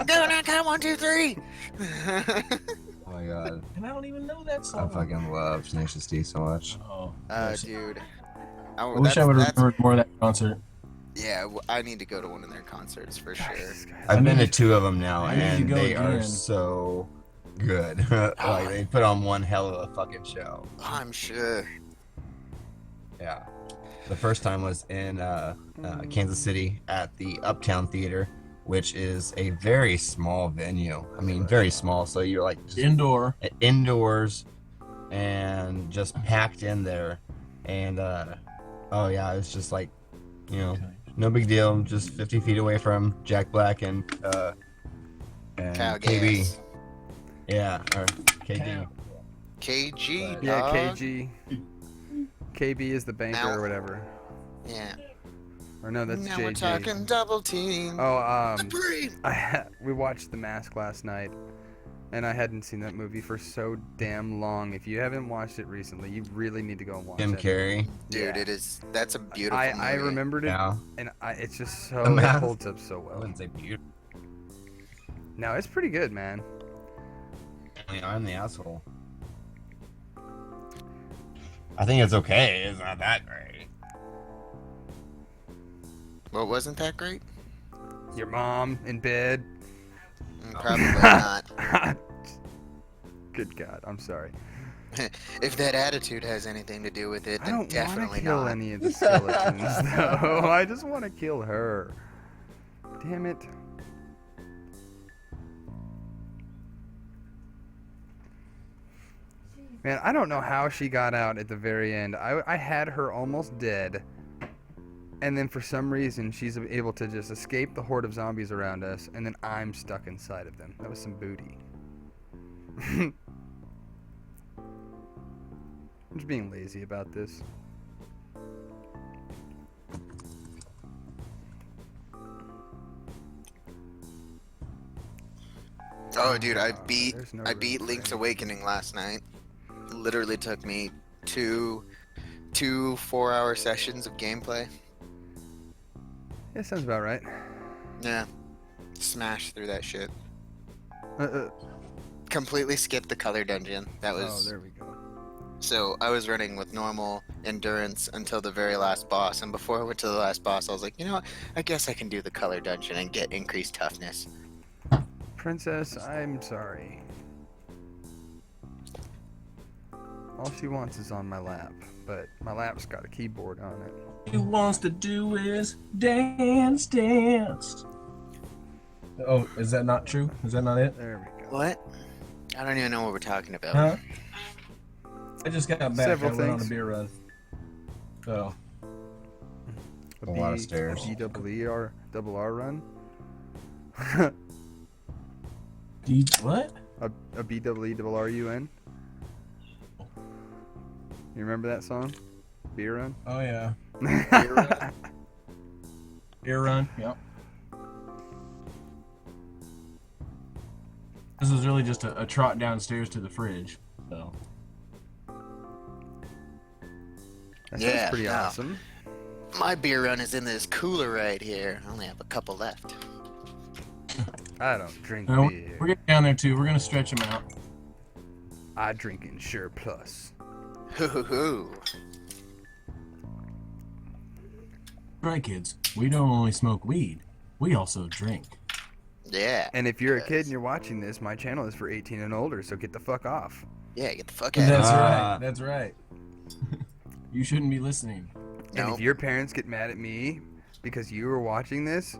Go now, count 1, 2, 3. Oh my god. And I don't even know that I song. fucking love Tenacious D so much. Oh, Dude. I wish I would have remembered more of that concert. Yeah, I need to go to one of their concerts for sure. I've been to need 2 of them now, I need to and go they are again. so good. Like they put on one hell of a fucking show. I'm sure. Yeah. The first time was in Kansas City at the Uptown Theater, which is a very small venue. I mean, very small. So you're like just Indoor. indoors and just packed in there. And oh yeah, it's just like, you know, no big deal. Just 50 feet away from Jack Black and Cow KB. gas. Yeah, or KD. KG, Yeah, dog. KG. KB is the banker Now- or whatever. Yeah. Or no, that's now JJ. we're talking double team. Oh, Supreme. we watched The Mask last night, and I hadn't seen that movie for so damn long. If you haven't watched it recently, you really need to go and watch Jim it. Carrey. Dude, Yeah. that's a beautiful movie. I remembered it, Yeah. and it's just The so, it Mask. holds up so I well. wouldn't say beautiful. No, it's pretty good, man. I mean, I'm the asshole. I think it's okay. It's not that great. Well, wasn't that great? Your mom in bed. Probably not. Good God, I'm sorry. If that attitude has anything to do with it, I then don't want to definitely kill not. any of the skeletons, though. I just want to kill her. Damn it. Man, I don't know how she got out at the very end. I had her almost dead. And then for some reason, she's able to just escape the horde of zombies around us. And then I'm stuck inside of them. That was some booty. I'm just being lazy about this. Oh, dude, I there's no I room beat for Link's any. Awakening last night. Literally took me two 4-hour sessions of gameplay. Yeah, sounds about right. Yeah, smashed through that shit. Oh, Completely skipped the color dungeon. That was there we go. so I was running with normal endurance until the very last boss, and before I went to the last boss, I was like, you know what? I guess I can do the color dungeon and get increased toughness. Princess, I'm sorry. All she wants is on my lap, but my lap's got a keyboard on it. He wants to do is dance, dance. Oh, is that not true? Is that not it? There we go. What? I don't even know what we're talking about. Huh? I just got back. Several I went on a things. beer run. So, A lot of stairs. A double R run? what? A BEERRUN? You remember that song? Beer Run? Oh yeah, Beer run? beer run. Yep. This is really just a trot downstairs to the fridge. So, That Yeah, sounds pretty no. awesome. My beer run is in this cooler right here. I only have a couple left. I don't drink No, beer. we're getting down there too. We're gonna stretch them out. I drink Ensure Plus. Hoo hoo hoo. Right, kids. We don't only smoke weed. We also drink. Yeah. And if you're a kid Yes. and you're watching this, my channel is for 18 and older, so get the fuck off. Yeah, get the fuck out. That's Ah. right. That's right. You shouldn't be listening. And No, if your parents get mad at me because you were watching this,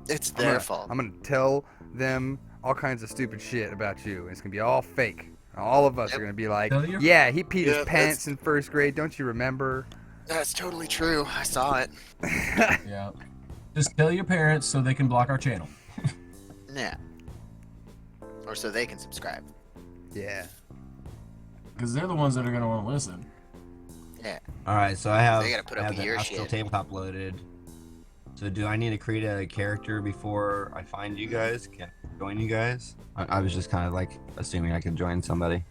it's I'm their gonna- fault. I'm gonna tell them all kinds of stupid shit about you. And it's gonna be all fake. All of us Yep. are gonna be like, Tell your- yeah, he peed Yeah, his pants in first grade. Don't you remember? That's totally true. I saw it. Yeah. Just tell your parents so they can block our channel. Yeah. Or so they can subscribe. Yeah. Because they're the ones that are going to want to listen. Yeah. All right, so I have, They gotta put I up have with the your Astral shit. tabletop loaded. So do I need to create a character before I find you guys? Can I join you guys? I was just kind of like assuming I could join somebody.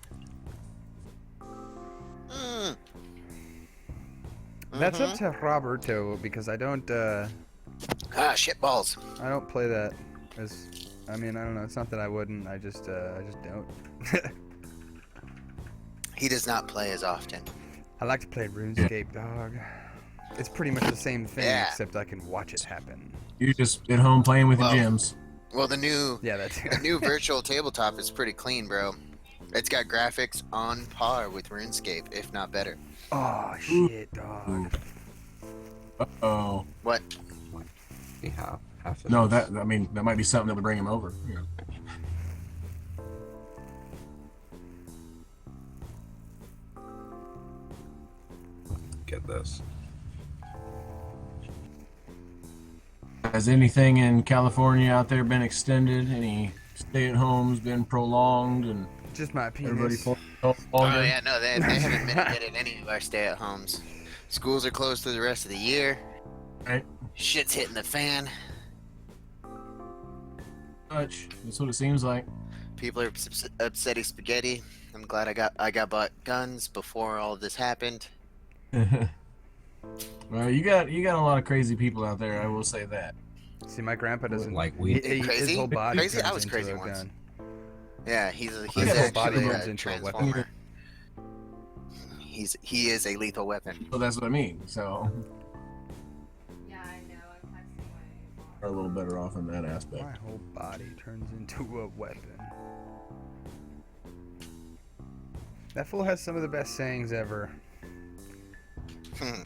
Mm. That's up Mhm. to Roberto because I don't Shit balls. play that as I mean, I don't know, it's not that I wouldn't, I just don't. He does not play as often. I like to play RuneScape, dog. It's pretty much the same thing Yeah. except I can watch it happen. You're just at home playing with Well, your gems. Well, the new Yeah, that's the new virtual tabletop is pretty clean, bro. It's got graphics on par with RuneScape, if not better. Oh shit, dog. Uh-oh. What? See half of No, this. that might be something that would bring him over. Yeah. Get this. Has anything in California out there been extended? Any stay-at-homes been prolonged and Just my everybody penis. longer? Oh yeah, no, they haven't mitigated any of our stay-at-homes. Schools are closed for the rest of the year. Right. Shit's hitting the fan. Much. That's what it seems like. People are upsetty spaghetti. I'm glad I got bought guns before all of this happened. Well, you got a lot of crazy people out there. I will say that. See, my grandpa doesn't Like weed? his Crazy? whole body Crazy? I turns was into crazy a once. gun. Yeah, he's His whole body actually turns a into a weapon. transformer. He is a lethal weapon. So that's what I mean. So Yeah, I know. I'm texting my mom. we're a little better off in that aspect. My whole body turns into a weapon. That fool has some of the best sayings ever.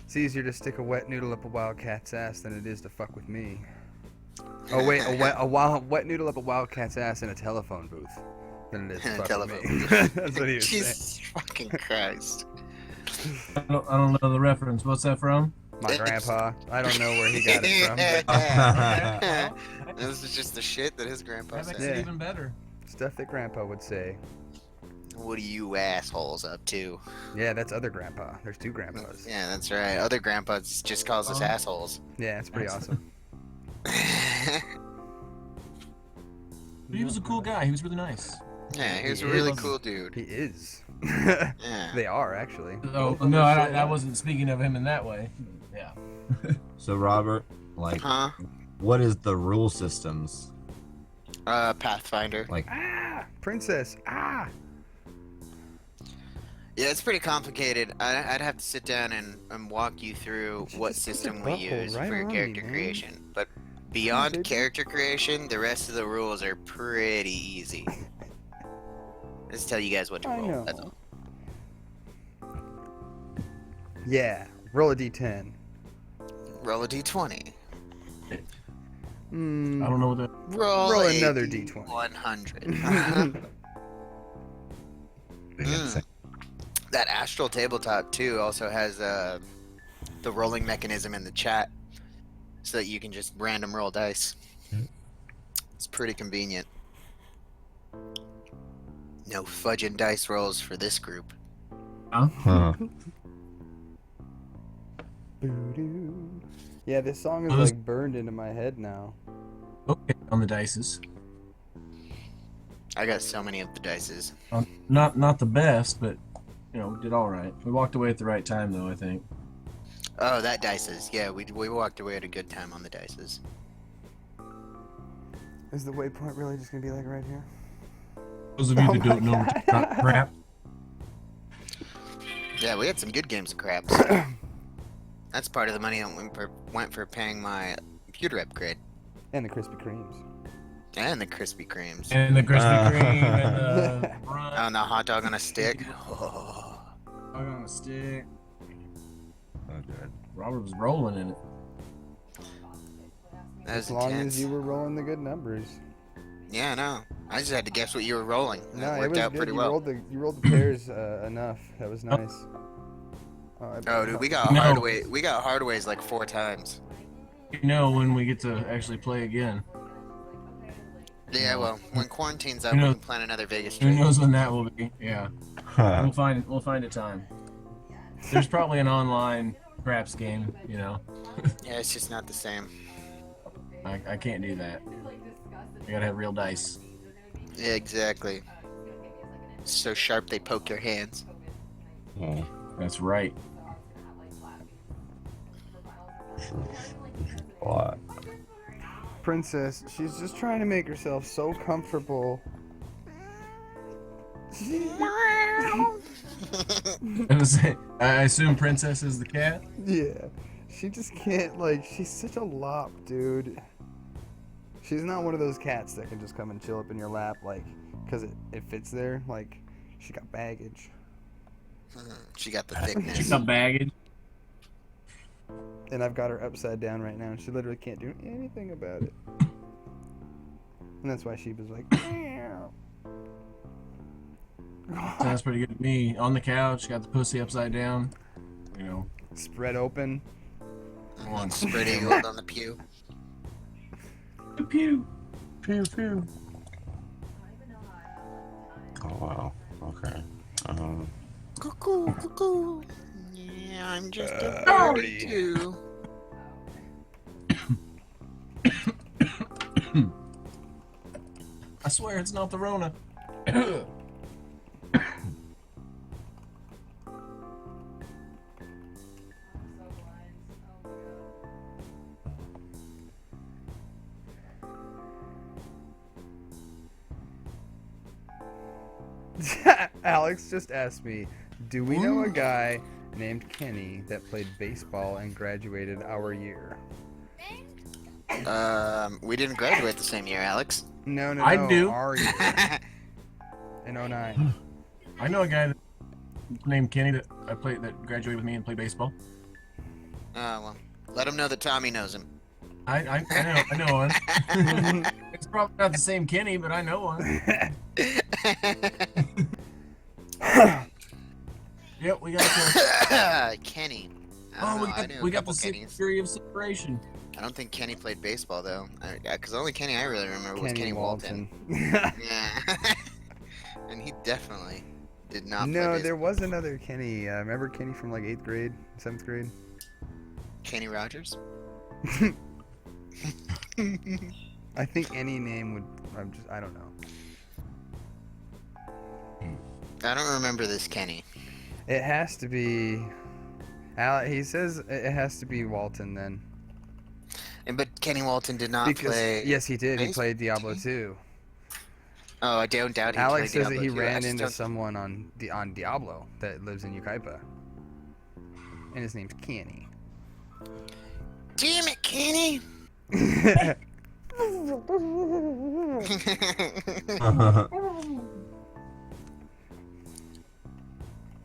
It's easier to stick a wet noodle up a wildcat's ass than it is to fuck with me. Oh wait, wet noodle up a wildcat's ass in a telephone booth than it is to In a fuck telephone with me. That's what he was saying. Jesus fucking Christ. I don't know the reference. What's that from? My grandpa. I don't know where he got it from. But This is just the shit that his grandpa That makes said. it Yeah. even better. stuff that grandpa would say. What are you assholes up to? Yeah, that's other grandpa. There's two grandpas. Yeah, that's right. Other grandpas just calls us Oh. assholes. Yeah, it's pretty awesome. But he was a cool guy. He was really nice. Yeah, he was a He really is. cool dude. He is. Yeah. They are actually. Oh Both of no, them I say wasn't speaking of him in that way. Yeah. So Robert, like, Huh? what is the rule systems? Pathfinder. Like, Ah, princess. Ah. Yeah, it's pretty complicated. I'd have to sit down and walk you through what Just put system the we butthole use right for your on me, character man. creation. But beyond baby. character creation, the rest of the rules are pretty easy. Just tell you guys what to I roll. know. That's all. Yeah. Roll a d10. Roll a d20. Mm, I don't know what that. Roll a another d20. 100. That Astral tabletop too also has the rolling mechanism in the chat, so that you can just random roll dice. It's pretty convenient. No fudging dice rolls for this group. huh. Boo-doo. Yeah, this song is Well, this- like burned into my head now. Okay, on the dices. I got so many of the dices. Not the best, but you know, did all right. We walked away at the right time, though. I think. Oh, that dices. Yeah, we walked away at a good time on the dices. Is the waypoint really just gonna be like right here? Those of you Oh that don't my know God. about crap, Yeah, we had some good games of craps. That's part of the money I went for paying my computer upgrade. And the Krispy Kremes. And the Krispy Kremes. and the Krispy Kreme, and the Oh, brunch, and the hot dog on a stick. Oh. dog on a stick. Oh, good. Robert was rolling in it. That was As long intense. as you were rolling the good numbers. Yeah, I know. I just had to guess what you were rolling. And No, it it worked was out good. pretty You well. rolled the pairs enough. That was nice. Oh, dude, we got No. hardway. We got hardways like 4 times. You know when we get to actually play again. Yeah, well, when quarantine's up, You know- we can plan another Vegas Who trip. knows when that will be? Yeah, Huh. we'll find a time. There's probably an online craps game. You know, Yeah, it's just not the same. I can't do that. You gotta have real dice. Yeah, exactly. So sharp they poke your hands. Oh, That's right. what? Princess, she's just trying to make herself so comfortable. I assume Princess is the cat. Yeah. She just can't, like, she's such a lop, dude. She's not one of those cats that can just come and chill up in your lap, like, because it fits there. Like, she got baggage. She got the She's thickness. got baggage. And I've got her upside down right now, and she literally can't do anything about it. And that's why she was like, meow. Sounds pretty good to me. On the couch, got the pussy upside down. You know, Spread open. One spread eagled on the pew. pew, pew, pew. Oh wow. Okay. Cuckoo, cuckoo. Yeah, I'm just a Oh, birdie too. I swear it's not the Rona. Alex just asked me, do we know a guy named Kenny that played baseball and graduated our year? We didn't graduate the same year, Alex. No, I do. our year. In 09. I know a guy named Kenny that that graduated with me and played baseball. Well, let him know that Tommy knows him. I know one. It's probably not the same Kenny, but I know one. Yep, we got the. Kenny. I Oh, don't know, I knew we a got the couple Kennys. theory of separation. I don't think Kenny played baseball though, because the only Kenny I really remember was Kenny Walton. Walton. Yeah, and he definitely did not. play No, baseball. there was another Kenny. Remember Kenny from like 8th grade, 7th grade? Kenny Rogers. I think any name would. I don't know. I don't remember this Kenny. It has to be. He says it has to be Walton then. But Kenny Walton did not Because play. yes, he did. He baseball played Diablo team? 2. Oh, I don't doubt he Alex played says that Diablo he 2. I ran just into don't- someone on Diablo that lives in Ukaipa, and his name's Kenny. Damn it, Kenny!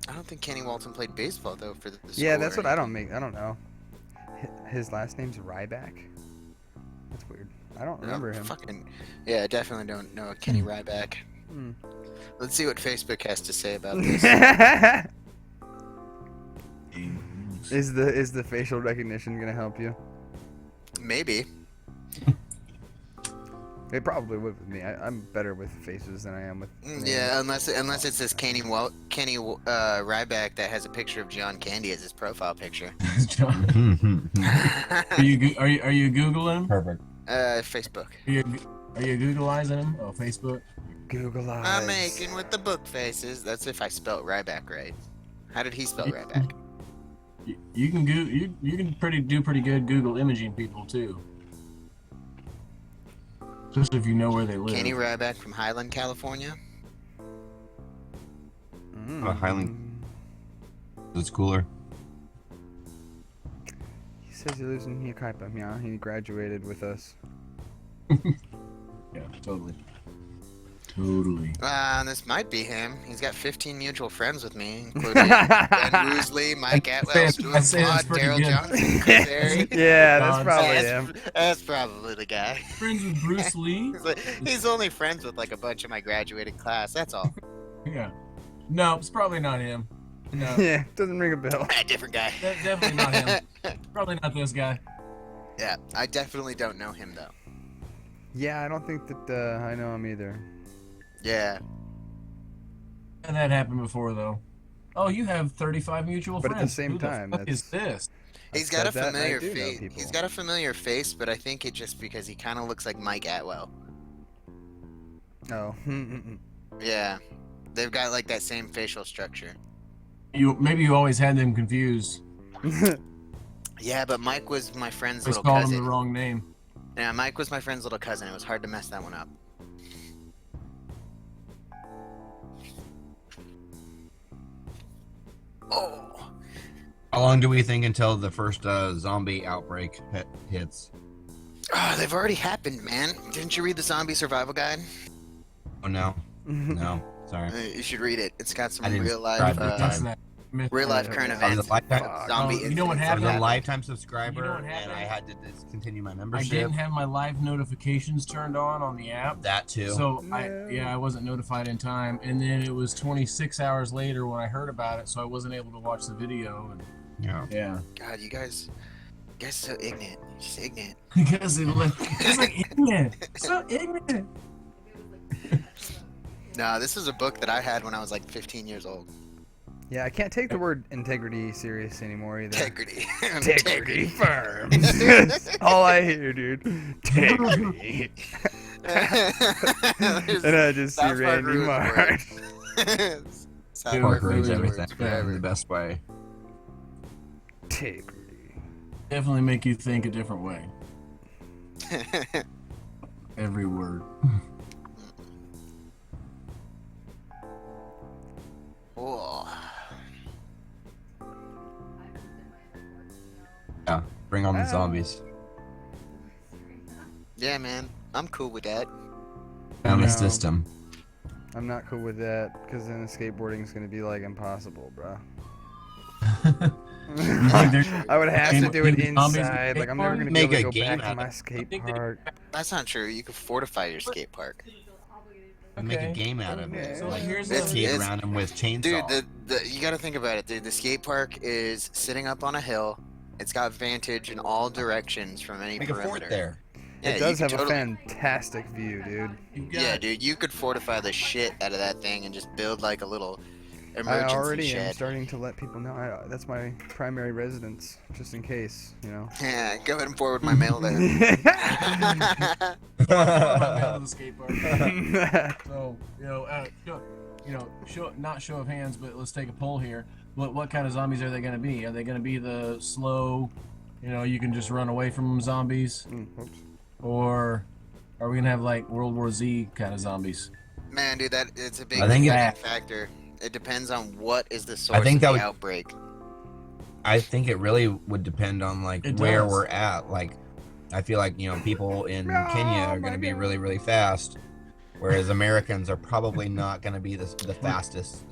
I don't think Kenny Walton played baseball though for the school. Yeah, that's or what I don't know. His last name's Ryback. That's weird. I don't anything. remember him. Fucking, yeah, I definitely don't know a Kenny Ryback. Hmm. Let's see what Facebook has to say about this. Is the facial recognition gonna help you? Maybe. It probably would with me. I'm better with faces than I am with names. Yeah, unless it says Kenny Ryback that has a picture of John Candy as his profile picture. John, are you googling him? Perfect. Facebook. Are you googleizing him? Oh, Facebook. Google eyes. I'm making with the book faces. That's if I spelt Ryback right. How did he spell Ryback? You can do pretty good Google imaging people too. Especially if you know where they live. Kenny Ryback from Highland, California. Highland. It's cooler. He says he lives in Hiakaipa. Yeah, he graduated with us. Yeah, totally. Totally. This might be him. He's got 15 mutual friends with me, including Ben Woosley, Mike Atwell, Stuart Plott, Daryl Johnson, Chris Ayres. Yeah, that's probably him. That's probably the guy. Friends with Bruce Lee. He's only friends with like a bunch of my graduating class. That's all. Yeah. No, it's probably not him. No. Yeah, doesn't ring a bell. Different guy. Definitely not him. Probably not this guy. Yeah, I definitely don't know him though. Yeah, I don't think that I know him either. Yeah. And that happened before, though. Oh, you have 35 mutual But friends. at the same Who time, the fuck is this? He's I've got a said that, and I familiar do know face. people. He's got a familiar face, but I think it's just because he kind of looks like Mike Atwell. Oh. Yeah. They've got like that same facial structure. Maybe you always had them confused. Yeah, but Mike was my friend's Just little called him the cousin. wrong name. Yeah, Mike was my friend's little cousin. It was hard to mess that one up. Oh. How long do we think until the first zombie outbreak hits? Oh, they've already happened, man. Didn't you read the Zombie Survival Guide? Oh no, no, sorry. You should read it. It's got some I didn't real life, subscribe to That's that. real life current I was events. a lifetime, Zombie. You know what I was a happened? lifetime subscriber, You know what and happened? I had to discontinue my I membership. didn't have my live notifications turned on the app. That too. So No. I wasn't notified in time, and then it was 26 hours later when I heard about it, so I wasn't able to watch the video. And yeah. God, you guys are so ignorant. You're just ignorant. Because it's like ignorant, so ignorant. No, this is a book that I had when I was like 15 years old. Yeah, I can't take the word integrity serious anymore either. Integrity. Integrity firms. That's all I hear, dude. Integrity. And I just see South Park Randy ruins Marsh. words. South Dude, Park Park ruins ruins everything words in forever. the best way. Integrity. Definitely make you think a different way. Every word. Oh. Yeah, bring on the zombies. Yeah, man. I'm cool with that. Found the No. system. I'm not cool with that because then skateboarding is gonna be like impossible, bro. I would have to do it inside. Like I'm never gonna be Make able a to go game back to out my of skate think they- park. That's not true. You could fortify your skate park. Make a Okay. game out of it. So Like, here's It's- skate it's- around them with chainsaw. Dude, you gotta think about it, dude. The skate park is sitting up on a hill. It's got vantage in all directions from any Make a perimeter. fort there. Yeah, It does you have could a totally- fantastic view, dude. You've got, Yeah, dude, you could fortify the shit out of that thing and just build like a little I emergency already am shed. starting to let people know that's my primary residence, just in case, you know. Yeah, go ahead and forward my mail there. about the skate park. So not show of hands, but let's take a poll here. What kind of zombies are they going to be? Are they going to be the slow, you can just run away from zombies, Oops. or are we going to have like World War Z kind of zombies? Man, dude, it's a big I think deciding factor. It depends on what is the source think of that the would- outbreak. I think it really would depend on like It where does. we're at. Like, I feel like people in Kenya are going to be really, really fast, whereas Americans are probably not going to be the fastest.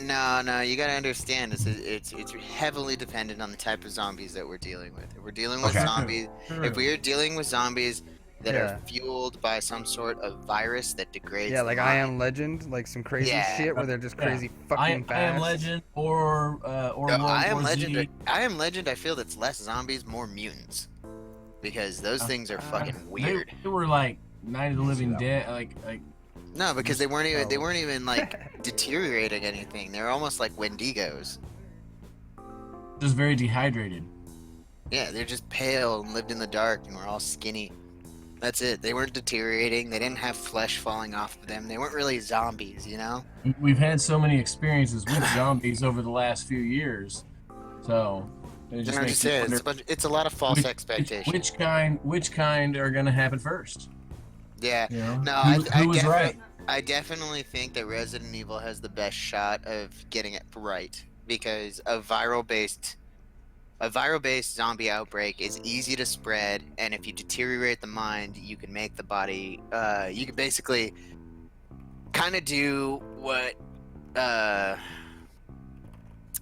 No, you gotta understand. It's heavily dependent on the type of zombies that we're dealing with. If we're dealing with Okay. zombies, if we are dealing with zombies that Yeah. are fueled by some sort of virus that degrades. Yeah, the like I mind. Am Legend, like some crazy Yeah. shit where they're just Yeah. crazy fucking I fast. Am Legend or No, World I Am War Legend. Z. I Am Legend. I feel that's less zombies, more mutants, because those things are fucking weird. They were like Night of the Living Dead, like No, because they weren't even like deteriorating anything. They're almost like Wendigos. just very dehydrated. Yeah, they're just pale and lived in the dark and were all skinny. That's it. They weren't deteriorating. They didn't have flesh falling off of them. They weren't really zombies, you know? We've had so many experiences with zombies over the last few years, so it You just know, makes you wonder it's a lot of false which expectations. kind are going to happen first. Yeah. You know, No, who was right? I definitely think that Resident Evil has the best shot of getting it right because a viral-based zombie outbreak is easy to spread, and if you deteriorate the mind, you can make the body. You can basically kind of do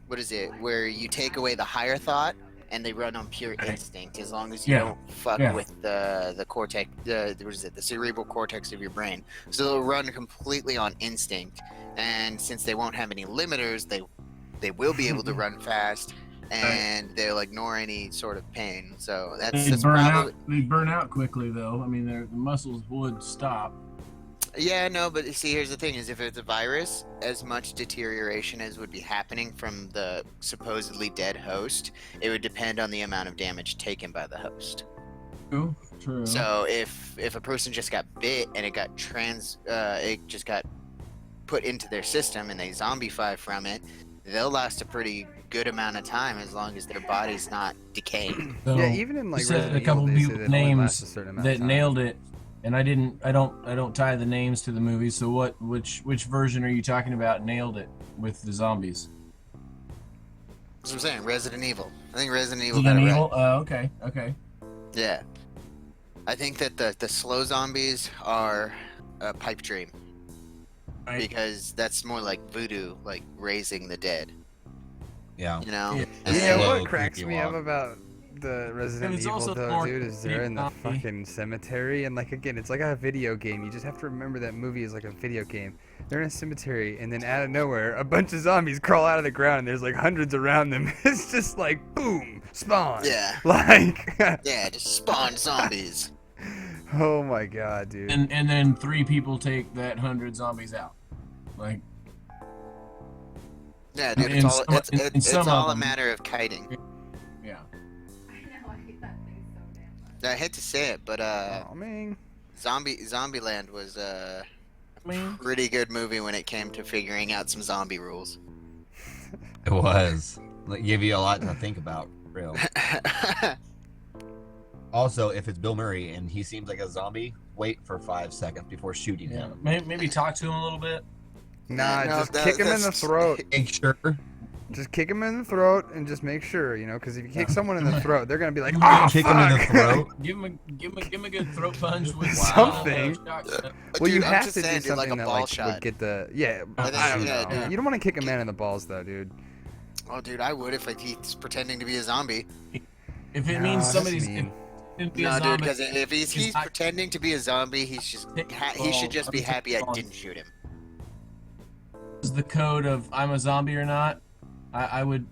what is it? Where you take away the higher thought and they run on pure instinct, as long as you Yeah. don't fuck Yeah. with the cortex. What is it? The cerebral cortex of your brain. So they'll run completely on instinct, and since they won't have any limiters, they will be able to run fast, and they'll ignore any sort of pain. So that's probably. They burn out quickly, though. I mean, the muscles would stop. Yeah, no, but see, here's the thing: is if it's a virus, as much deterioration as would be happening from the supposedly dead host, it would depend on the amount of damage taken by the host. True. So if a person just got bit and it got it just got put into their system and they zombify from it, they'll last a pretty good amount of time as long as their body's not decaying. So, Yeah, even in like you said Resident a couple Evil, they say people that only lasts names a certain amount that of time. nailed it, and I don't tie the names to the movies. So which version are you talking about? Nailed it with the zombies. That's what I'm saying. Resident Evil. I think Resident Evil got it right. Okay. Yeah. I think that the slow zombies are a pipe dream. Right. Because that's more like voodoo, like raising the dead. Yeah. You know? Yeah. And Yeah, slow, what cracks creepy me up walk. about the Resident it's Evil also though, more dude, is they're in the creepy. fucking cemetery, and like again, it's like a video game. You just have to remember that movie is like a video game. They're in a cemetery, and then out of nowhere, a bunch of zombies crawl out of the ground, and there's like hundreds around them. It's just like boom, spawn. Yeah. Like. Yeah, just spawn zombies. Oh my god, dude. And then 3 people take that 100 zombies out. Like, Yeah, dude, In it's all some- it's, in it's some all of a them. matter of kiting. yeah. I know, I hate that thing so damn much. I hate to say it, but Oh man. Zombieland was I mean, pretty good movie when it came to figuring out some zombie rules. It was. Like, gave you a lot to think about, for real. Also, if it's Bill Murray and he seems like a zombie, wait for 5 seconds before shooting yeah. him. Maybe talk to him a little bit. Nah, No, just kick him in the that's- throat. Make sure. Just kick him in the throat and just make sure, you know, because if you kick someone in the throat, they're gonna be like, You "Oh, Kick fuck!" him in the throat. Give him a good throat punch with Something. shotgun. Well, you Dude, I'm have just to saying, do dude, like something a that ball like shot. would get the I I don't yeah, know. dude. You don't want to kick a man in the balls though, dude. Oh, dude, I would if he's pretending to be a zombie. If it No, means that's somebody's mean. No, dude, because if he's not- pretending to be a zombie, he's just he should just be happy I didn't shoot him. is the code of I'm a zombie or not, I would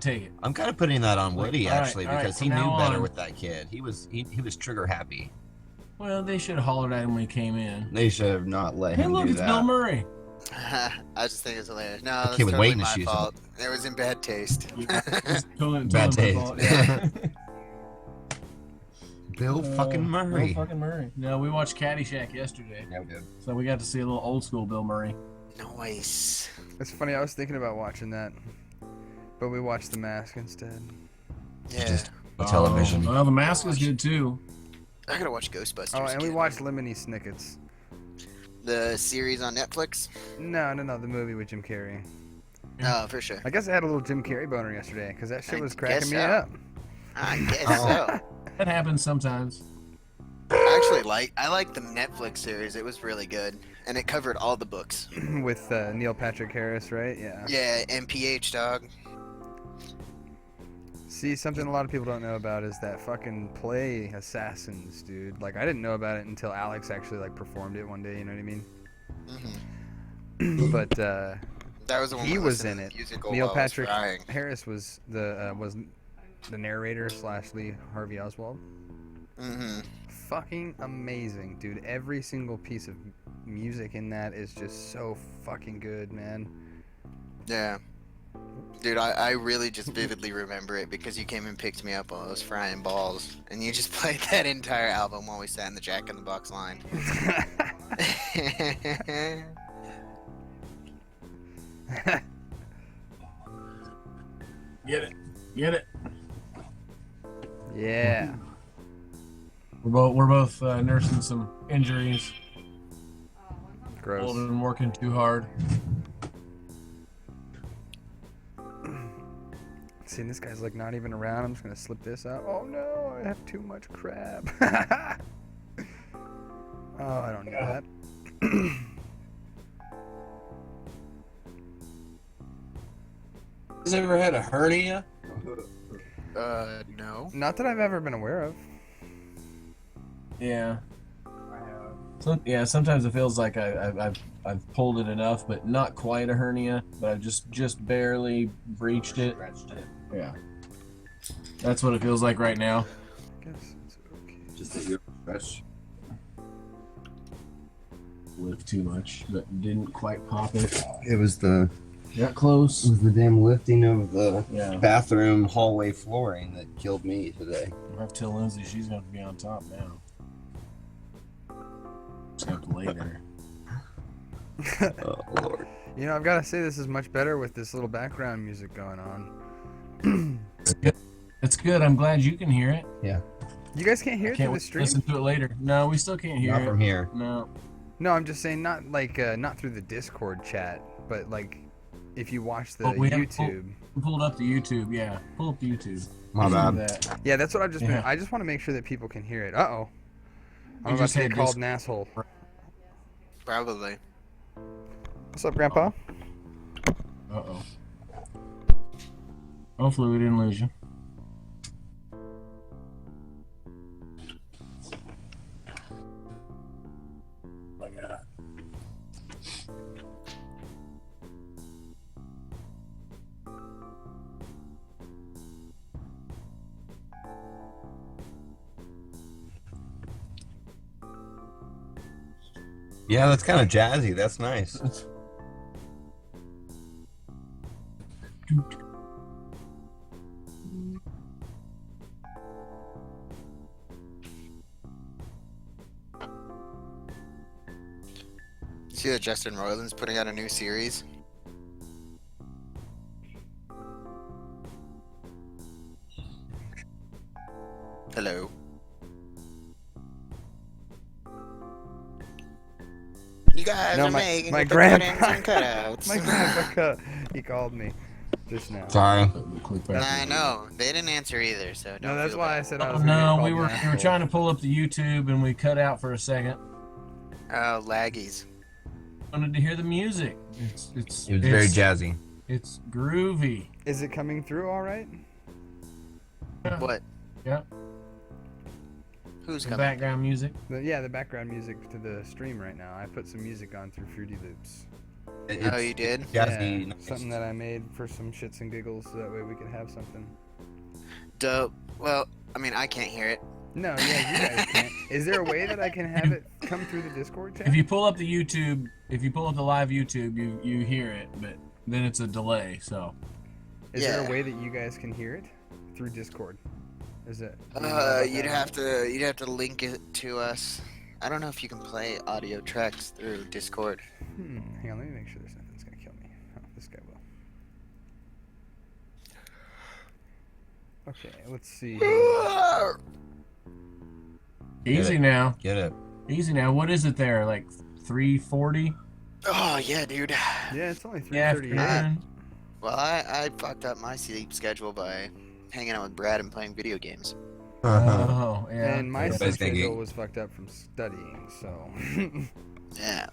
take it. I'm kind of putting that on Woody, All right, actually, all right, because from he knew now better on. with that kid. He was trigger happy. Well, they should have hollered at him when he came in. They should have not let Hey, him look, do it's that. Bill Murray. I just think it's hilarious. No, The that's kid was totally waiting to my shoot fault. It was in bad taste. Totally Bad my taste. fault, yeah. Bill fucking Murray. Bill fucking Murray. No, we watched Caddyshack yesterday, Yeah, we did. so we got to see a little old school Bill Murray. Nice. It's funny. I was thinking about watching that, but we watched The Mask instead. Yeah. Just television. Well, The Mask was good too. I gotta watch Ghostbusters. Oh, and we again. watched Lemony Snicket's. the series on Netflix. No, the movie with Jim Carrey. Oh, for sure. I guess I had a little Jim Carrey boner yesterday because that shit I was cracking guess me so. up. I guess so. That happens sometimes. I like the Netflix series. It was really good, and it covered all the books. With Neil Patrick Harris, right? Yeah. Yeah, MPH dog. See, something a lot of people don't know about is that fucking play Assassins, dude. Like, I didn't know about it until Alex actually like performed it one day. You know what I mean? Hmm But That was the one he we was listened in to it. the musical Neil while I was Patrick frying. Harris was the narrator / Lee Harvey Oswald. Mm-hmm. Fucking amazing, dude. Every single piece of music in that is just so fucking good, man. Yeah. Dude, I really just vividly remember it because you came and picked me up while I was frying balls, and you just played that entire album while we sat in the Jack in the Box line. Get it. Yeah. We're both nursing some injuries. One's on the Gross. Walton working too hard. See, this guy's like not even around. I'm just gonna slip this out. Oh no, I have too much crab. Oh, I don't need that. Has ever had a hernia? No. Not that I've ever been aware of. Yeah. Sometimes it feels like I've pulled it enough, but not quite a hernia. But I've just barely breached it. Yeah. That's what it feels like right now. Guess it's okay. Just a heel stretch. Lift too much, but didn't quite pop it. It was the Close. the damn lifting of the Yeah. bathroom hallway flooring that killed me today. I'll have to tell Lindsay she's going to be on top now. Just have to lay there. Oh Lord. You know, I've got to say this is much better with this little background music going on. It's good. I'm glad you can hear it. You guys can't hear I it can't through the wait to stream? listen to it later. No, we still can't hear Not it. from here. No. No, I'm just saying not like not through the Discord chat, but like if you watch the Oh, we have- YouTube. We pulled up the YouTube. Yeah. Pull up the YouTube. My bad. That. Yeah, that's what I've just been. Yeah. I just want to make sure that people can hear it. Uh-oh. I'm You about just to get had called dis- an asshole. Probably. What's up, Grandpa? Uh-oh. Hopefully we didn't lose you. My God. Yeah, that's kind of jazzy. That's nice. See that Justin Roiland's putting out a new series? Hello. You guys No, are my- making my the grandpa- cuttings and cutouts. My grandpa, he called me just now. Sorry. Click back. I know. They didn't answer either, so don't No, that's feel why bad. I said I Oh was gonna get no, called we an were asshole. trying to pull up the YouTube and we cut out for a second. Oh, laggies. Wanted to hear the music. It's It was very jazzy. It's groovy. Is it coming through all right? What? Yeah. Who's The coming? background music. The background music to the stream right now. I put some music on through Fruity Loops. Oh, you did? Jazzy. Yeah, Nice. something that I made for some shits and giggles, so that way we could have something. Dope. Well, I mean, I can't hear it. No, yeah, you guys can't. Is there a way that I can have it come through the Discord chat? If you pull up the YouTube, if you pull up the live YouTube, you hear it, but then it's a delay. So Is there Yeah. a way that you guys can hear it through Discord? Is it? You'd have to link it to us. I don't know if you can play audio tracks through Discord. Hang on, let me make sure there's nothing that's gonna kill me. Oh, this guy will. Okay, let's see. easy now, Get it. easy now. What is it there? Like 340? Oh yeah, dude. Yeah, it's only Yeah. 3:38. Well, I fucked up my sleep schedule by hanging out with Brad and playing video games. Oh yeah. And my sleep Everybody's thinking- schedule was fucked up from studying, so. Yeah.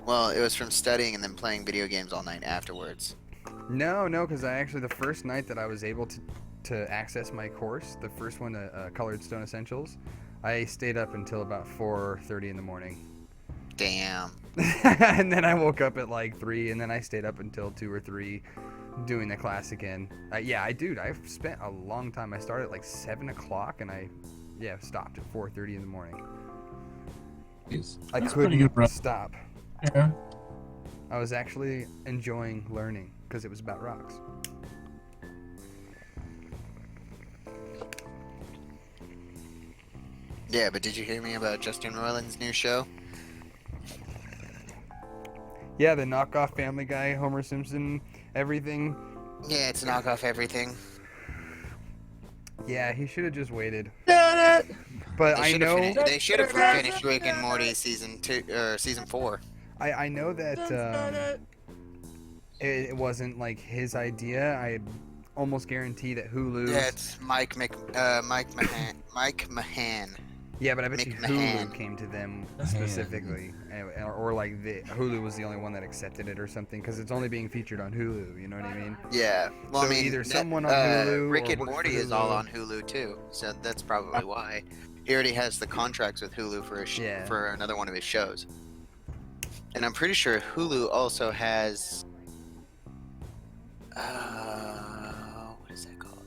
Well, it was from studying and then playing video games all night afterwards. No, because I actually, the first night that I was able to access my course, the first one, Colored Stone Essentials, I stayed up until about 4:30 in the morning. Damn. And then I woke up at like 3, and then I stayed up until 2 or 3 doing the class again. Yeah, I've spent a long time. I started at like 7 o'clock, and I stopped at 4:30 in the morning. I That's pretty good, bro. couldn't stop. Yeah. I was actually enjoying learning because it was about rocks. Yeah, but did you hear me about Justin Roiland's new show? Yeah, the knockoff Family Guy, Homer Simpson, everything. Yeah, it's knockoff everything. Yeah, he should have just waited. Yeah. But They I should know have they should have finished Rick and Morty season 2 or season 4. I know that it wasn't like his idea. I almost guarantee that Hulu. Yeah, it's Mike Mahan. Yeah, but I bet you McMahon. Hulu came to them specifically, or like Hulu was the only one that accepted it or something, because it's only being featured on Hulu. You know what I mean? Yeah. Well, So I mean, either someone on Hulu Rick or and works for Morty is all Hulu. on Hulu too, so that's probably why. He already has the contracts with Hulu for for another one of his shows. And I'm pretty sure Hulu also has. What is that called?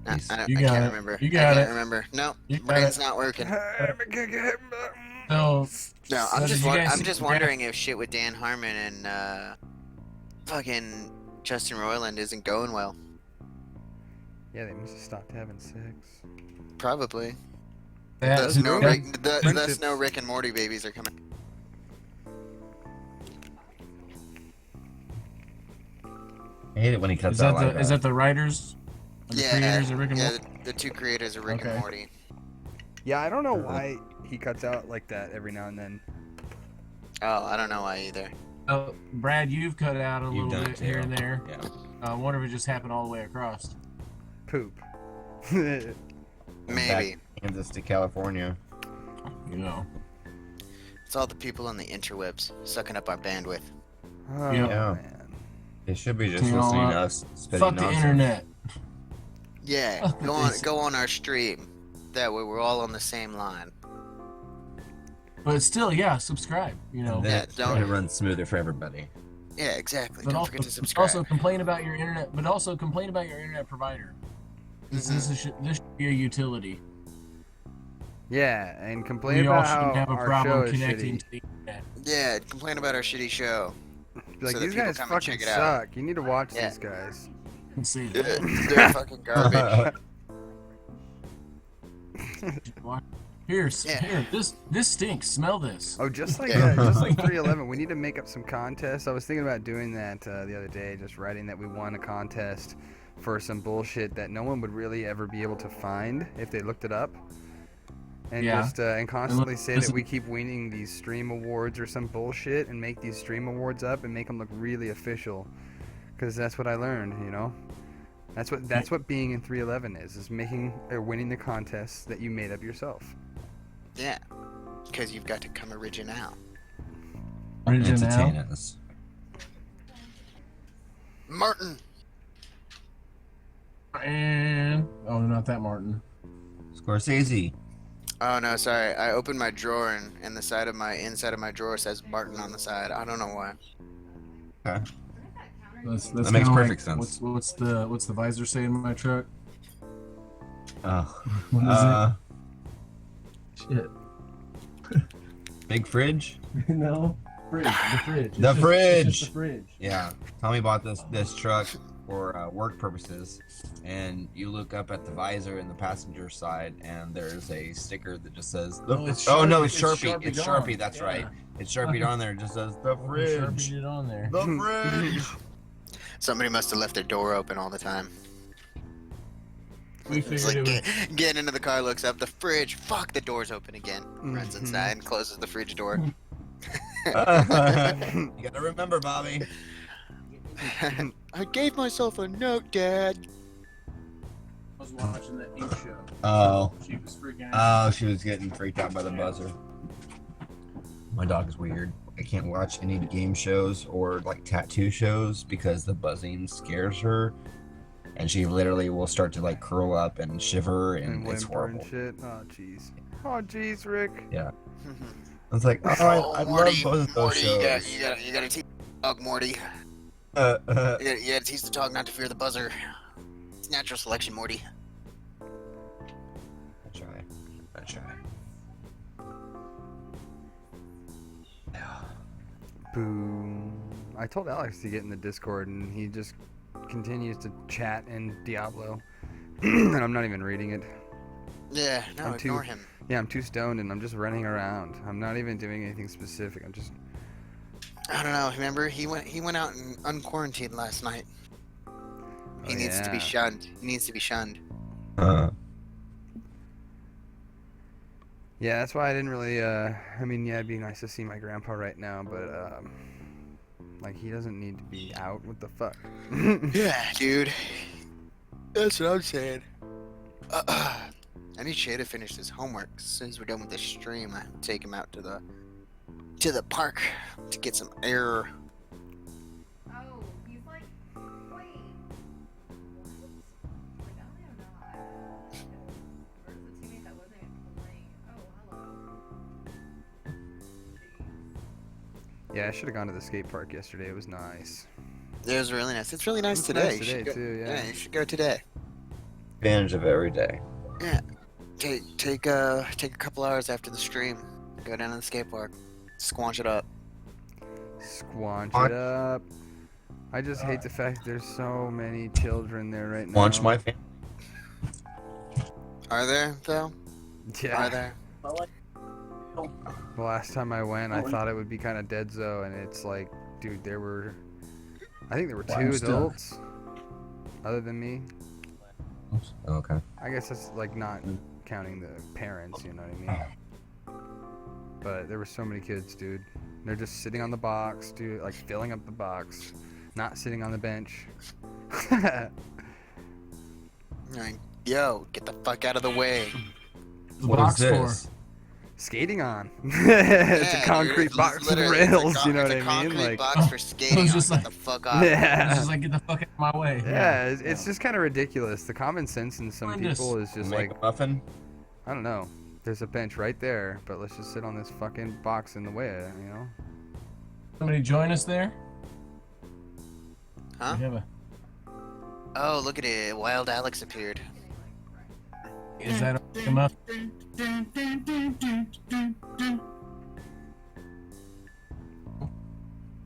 I can't remember. You got I it. can't remember. No, You got brain's it. not working. So, No, I'm did you guys I'm see just the wondering if shit with Dan Harmon and fucking Justin Roiland isn't going well. Yeah, they must have stopped having sex. Probably. That, Thus no Rick and Morty babies are coming. I hate it when he cuts out like is that the writers? The creators of Rick and yeah, Morty? the two creators of Rick and Okay. Morty. Yeah, I don't know why he cuts out like that every now and then. Oh, I don't know why either. Oh, Brad, you've cut out a You've little done bit it too. here and there. Yeah. I wonder if it just happened all the way across. Poop. Maybe. Back Kansas to California. You know. It's all the people on the interwebs sucking up our bandwidth. Oh, Yeah. man. They should be just You know listening what? to us spitting Fuck the nonsense. internet. Yeah, go on our stream. That way we're all on the same line. But still, yeah, subscribe. You know. And then it's don't- going to run smoother for everybody. Yeah, exactly. But Don't also, forget to subscribe. also complain about your internet. But also complain about your internet provider. This should be a utility. Yeah, and complain We all about how shouldn't have a our show problem is connecting shitty. to the internet. Yeah, complain about our shitty show. Be like, so that these people guys come and fucking check it out." suck. You need to watch Yeah. these guys. Let's see. They're fucking garbage. Here, Yeah. here. This stinks. Smell this. Oh, just like Yeah. 311, we need to make up some contests. I was thinking about doing that the other day, just writing that we won a contest for some bullshit that no one would really ever be able to find if they looked it up. And Yeah. just and constantly say that listen- we keep winning these stream awards or some bullshit, and make these stream awards up and make them look really official. Because that's what I learned, you know. That's what being in 311 is making or winning the contests that you made up yourself. Yeah, because you've got to come original. Entertain us. Martin. And oh, not that Martin. Scorsese. Oh no, sorry. I opened my drawer and the inside of my drawer says Martin on the side. I don't know why. Okay. That's That makes kinda perfect sense. What's the visor say in my truck? Oh. What is it? Shit. Big fridge? No. Fridge. The fridge. The fridge! It's just the fridge. Yeah. Tommy bought this truck for work purposes, and you look up at the visor in the passenger side, and there's a sticker that just says, No, it's "Oh no, Sharpie. it's Sharpie. It's It's Sharpied Sharpie. That's on. right. It's Sharpied on there. It just says the Sharpie fridge. it on there. The fridge." Somebody must have left their door open all the time. We It's figured like it was. getting into the car, looks up the fridge. Fuck, the door's open again. Runs Mhm. inside and closes the fridge door. You gotta remember, Bobby. I gave myself a note, Dad. I was watching that Ink show. Oh. She was freaking out. Oh, she was getting freaked out by the buzzer. My dog is weird. I can't watch any game shows or like tattoo shows because the buzzing scares her, and she literally will start to like curl up and shiver, and it's whimper and horrible. shit. Oh jeez. Oh jeez, Rick. Yeah, it's like, oh, I love both of those Morty, shows. you gotta teach the dog, Morty. Uh, You gotta teach the dog not to fear the buzzer. It's natural selection, Morty. I try. Boom. I told Alex to get in the Discord, and he just continues to chat in Diablo, and I'm not even reading it. Yeah, no, I'm ignore too- him. Yeah, I'm too stoned, and I'm just running around. I'm not even doing anything specific. I'm just. I don't know. Remember, he went out and unquarantined last night. He Oh, needs to be yeah. shunned. He needs to be shunned. Yeah, that's why I didn't really. I mean, yeah, it'd be nice to see my grandpa right now, but like he doesn't need to be out. What the fuck? Yeah, dude. That's what I'm saying. I need Shay to finish his homework. As soon as we're done with this stream, I take him out to the park to get some air. Oh, he's like, wait. What? Like, I don't even know. Where's the teammate that wasn't even playing? Oh, hello. Jeez. Yeah, I should have gone to the skate park yesterday. It was nice. It was really nice. It's really nice It's today. nice You should today go- too. Yeah. you should go today. Advantage of every day. Yeah. Take a couple hours after the stream. Go down to the skate park. Squanch it up. Squanch it up. I just hate the fact there's so many children there right now. Launch my family. Are there though? Yeah. Are there? The last time I went, I thought it would be kind of dead zone, and it's like, dude, I think there were 2 adults, other than me. Okay. I guess that's like not counting the parents, you know what I mean? But there were so many kids, dude. They're just sitting on the box, dude, like filling up the box, not sitting on the bench. Like, yo, get the fuck out of the way. The What box is for? this? Skating on. It's Yeah, a dude, concrete it's box with literally- rails, it's a you know it's what a I mean? concrete Like, box for skating just on. like- Get the fuck out. It's yeah. just like, get the fuck out of my way. Yeah, it's just kind of ridiculous. The common sense in some Goodness. people is just Make like, a muffin. I don't know. There's a bench right there, but let's just sit on this fucking box in the way, you know? Somebody join us there? Huh? We have a- Oh, look at it. Wild Alex appeared. Is that a come up?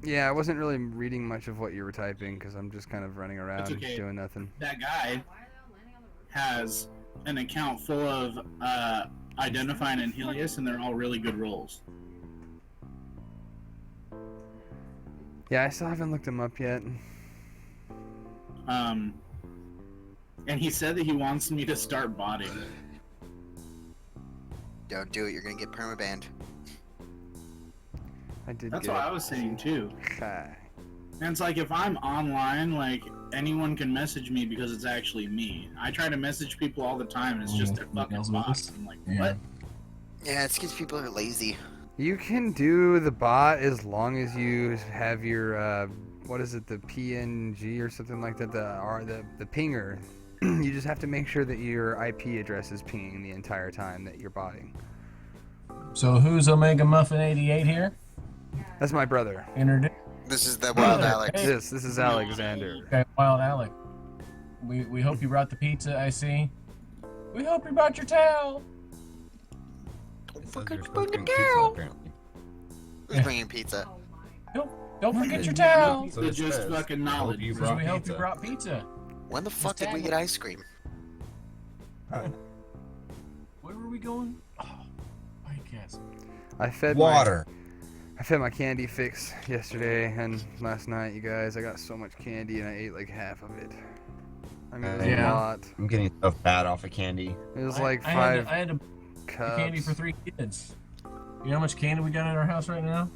Yeah, I wasn't really reading much of what you were typing because I'm just kind of running around okay. doing nothing. That guy Why are they all landing on the roof? has an account full of Identifying and Helios, and they're all really good rolls. Yeah, I still haven't looked him up yet. And he said that he wants me to start botting. Don't do it. You're gonna get permabanned. I did That's get what I was saying too. Hi. And it's like if I'm online, like anyone can message me because it's actually me. I try to message people all the time, and it's just their fucking Emails with bots. us? I'm like, Yeah. what? Yeah, it's because people are lazy. You can do the bot as long as you have your what is it, the PNG or something like that, the pinger. You just have to make sure that your IP address is pinging the entire time that you're botting. So who's Omega Muffin 88 here? That's my brother. Introduce. This is the Wild Alex. Hey. This is Alexander. Okay, Wild Alec. We hope you brought the pizza. I see. We hope you brought your towel. It says Fuck you're it, supposed to fucking bring pizza, cow. apparently. Who's bringing pizza? Oh my. Don't forget your towel. So It's it just says, fucking I hope knowledge. you Because brought we hope pizza. you brought pizza. When the fuck did we get ice cream? Where were we going? Oh, White Castle. I fed Water. I fed my candy fix yesterday and last night, you guys. I got so much candy and I ate like half of it. I mean, it was Yeah. a lot. I'm getting so fat off of candy. It was I- like I 5 had a cups. candy for 3 kids. You know how much candy we got in our house right now?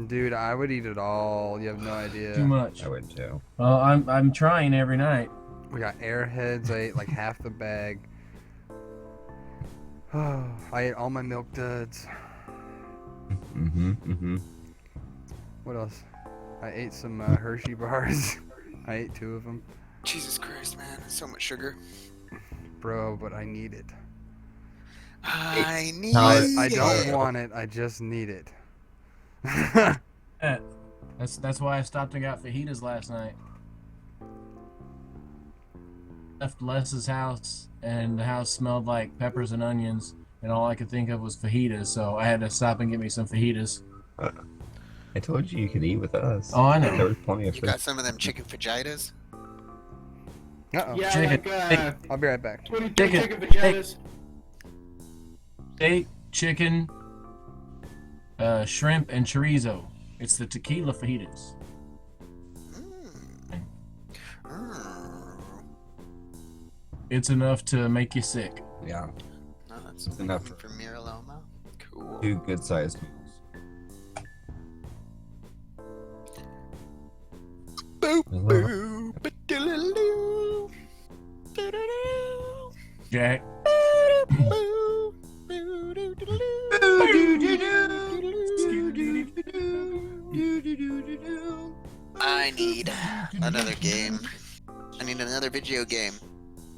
Dude, I would eat it all. You have no idea. Too much. I would too. Well, I'm trying every night. We got Airheads. I ate like half the bag. Oh, I ate all my milk duds. Mm-hmm. What else? I ate some Hershey bars. I ate 2 of them. Jesus Christ, man. That's so much sugar. Bro, but I need it. I need I it. don't want it. I just need it. That's why I stopped and got fajitas last night. Left Les's house, and the house smelled like peppers and onions, and all I could think of was fajitas, so I had to stop and get me some fajitas. I told you could eat with us. Oh, I know. There was plenty of You food. got some of them chicken fajitas? Uh-oh. Yeah, Chicken. like I'll be right back. 22 Chicken. chicken vaginas. Steak, chicken, shrimp, and chorizo. It's the tequila fajitas. Mm. It's enough to make you sick. Yeah. No, that's It's enough. from Miraloma. Cool. 2 good-sized meals. Boop, Hello. boop, ba-doo-doo-doo. Doo-doo-doo. Jack. Boo, boo, doo, doo, doo. I need another game. I need another video game.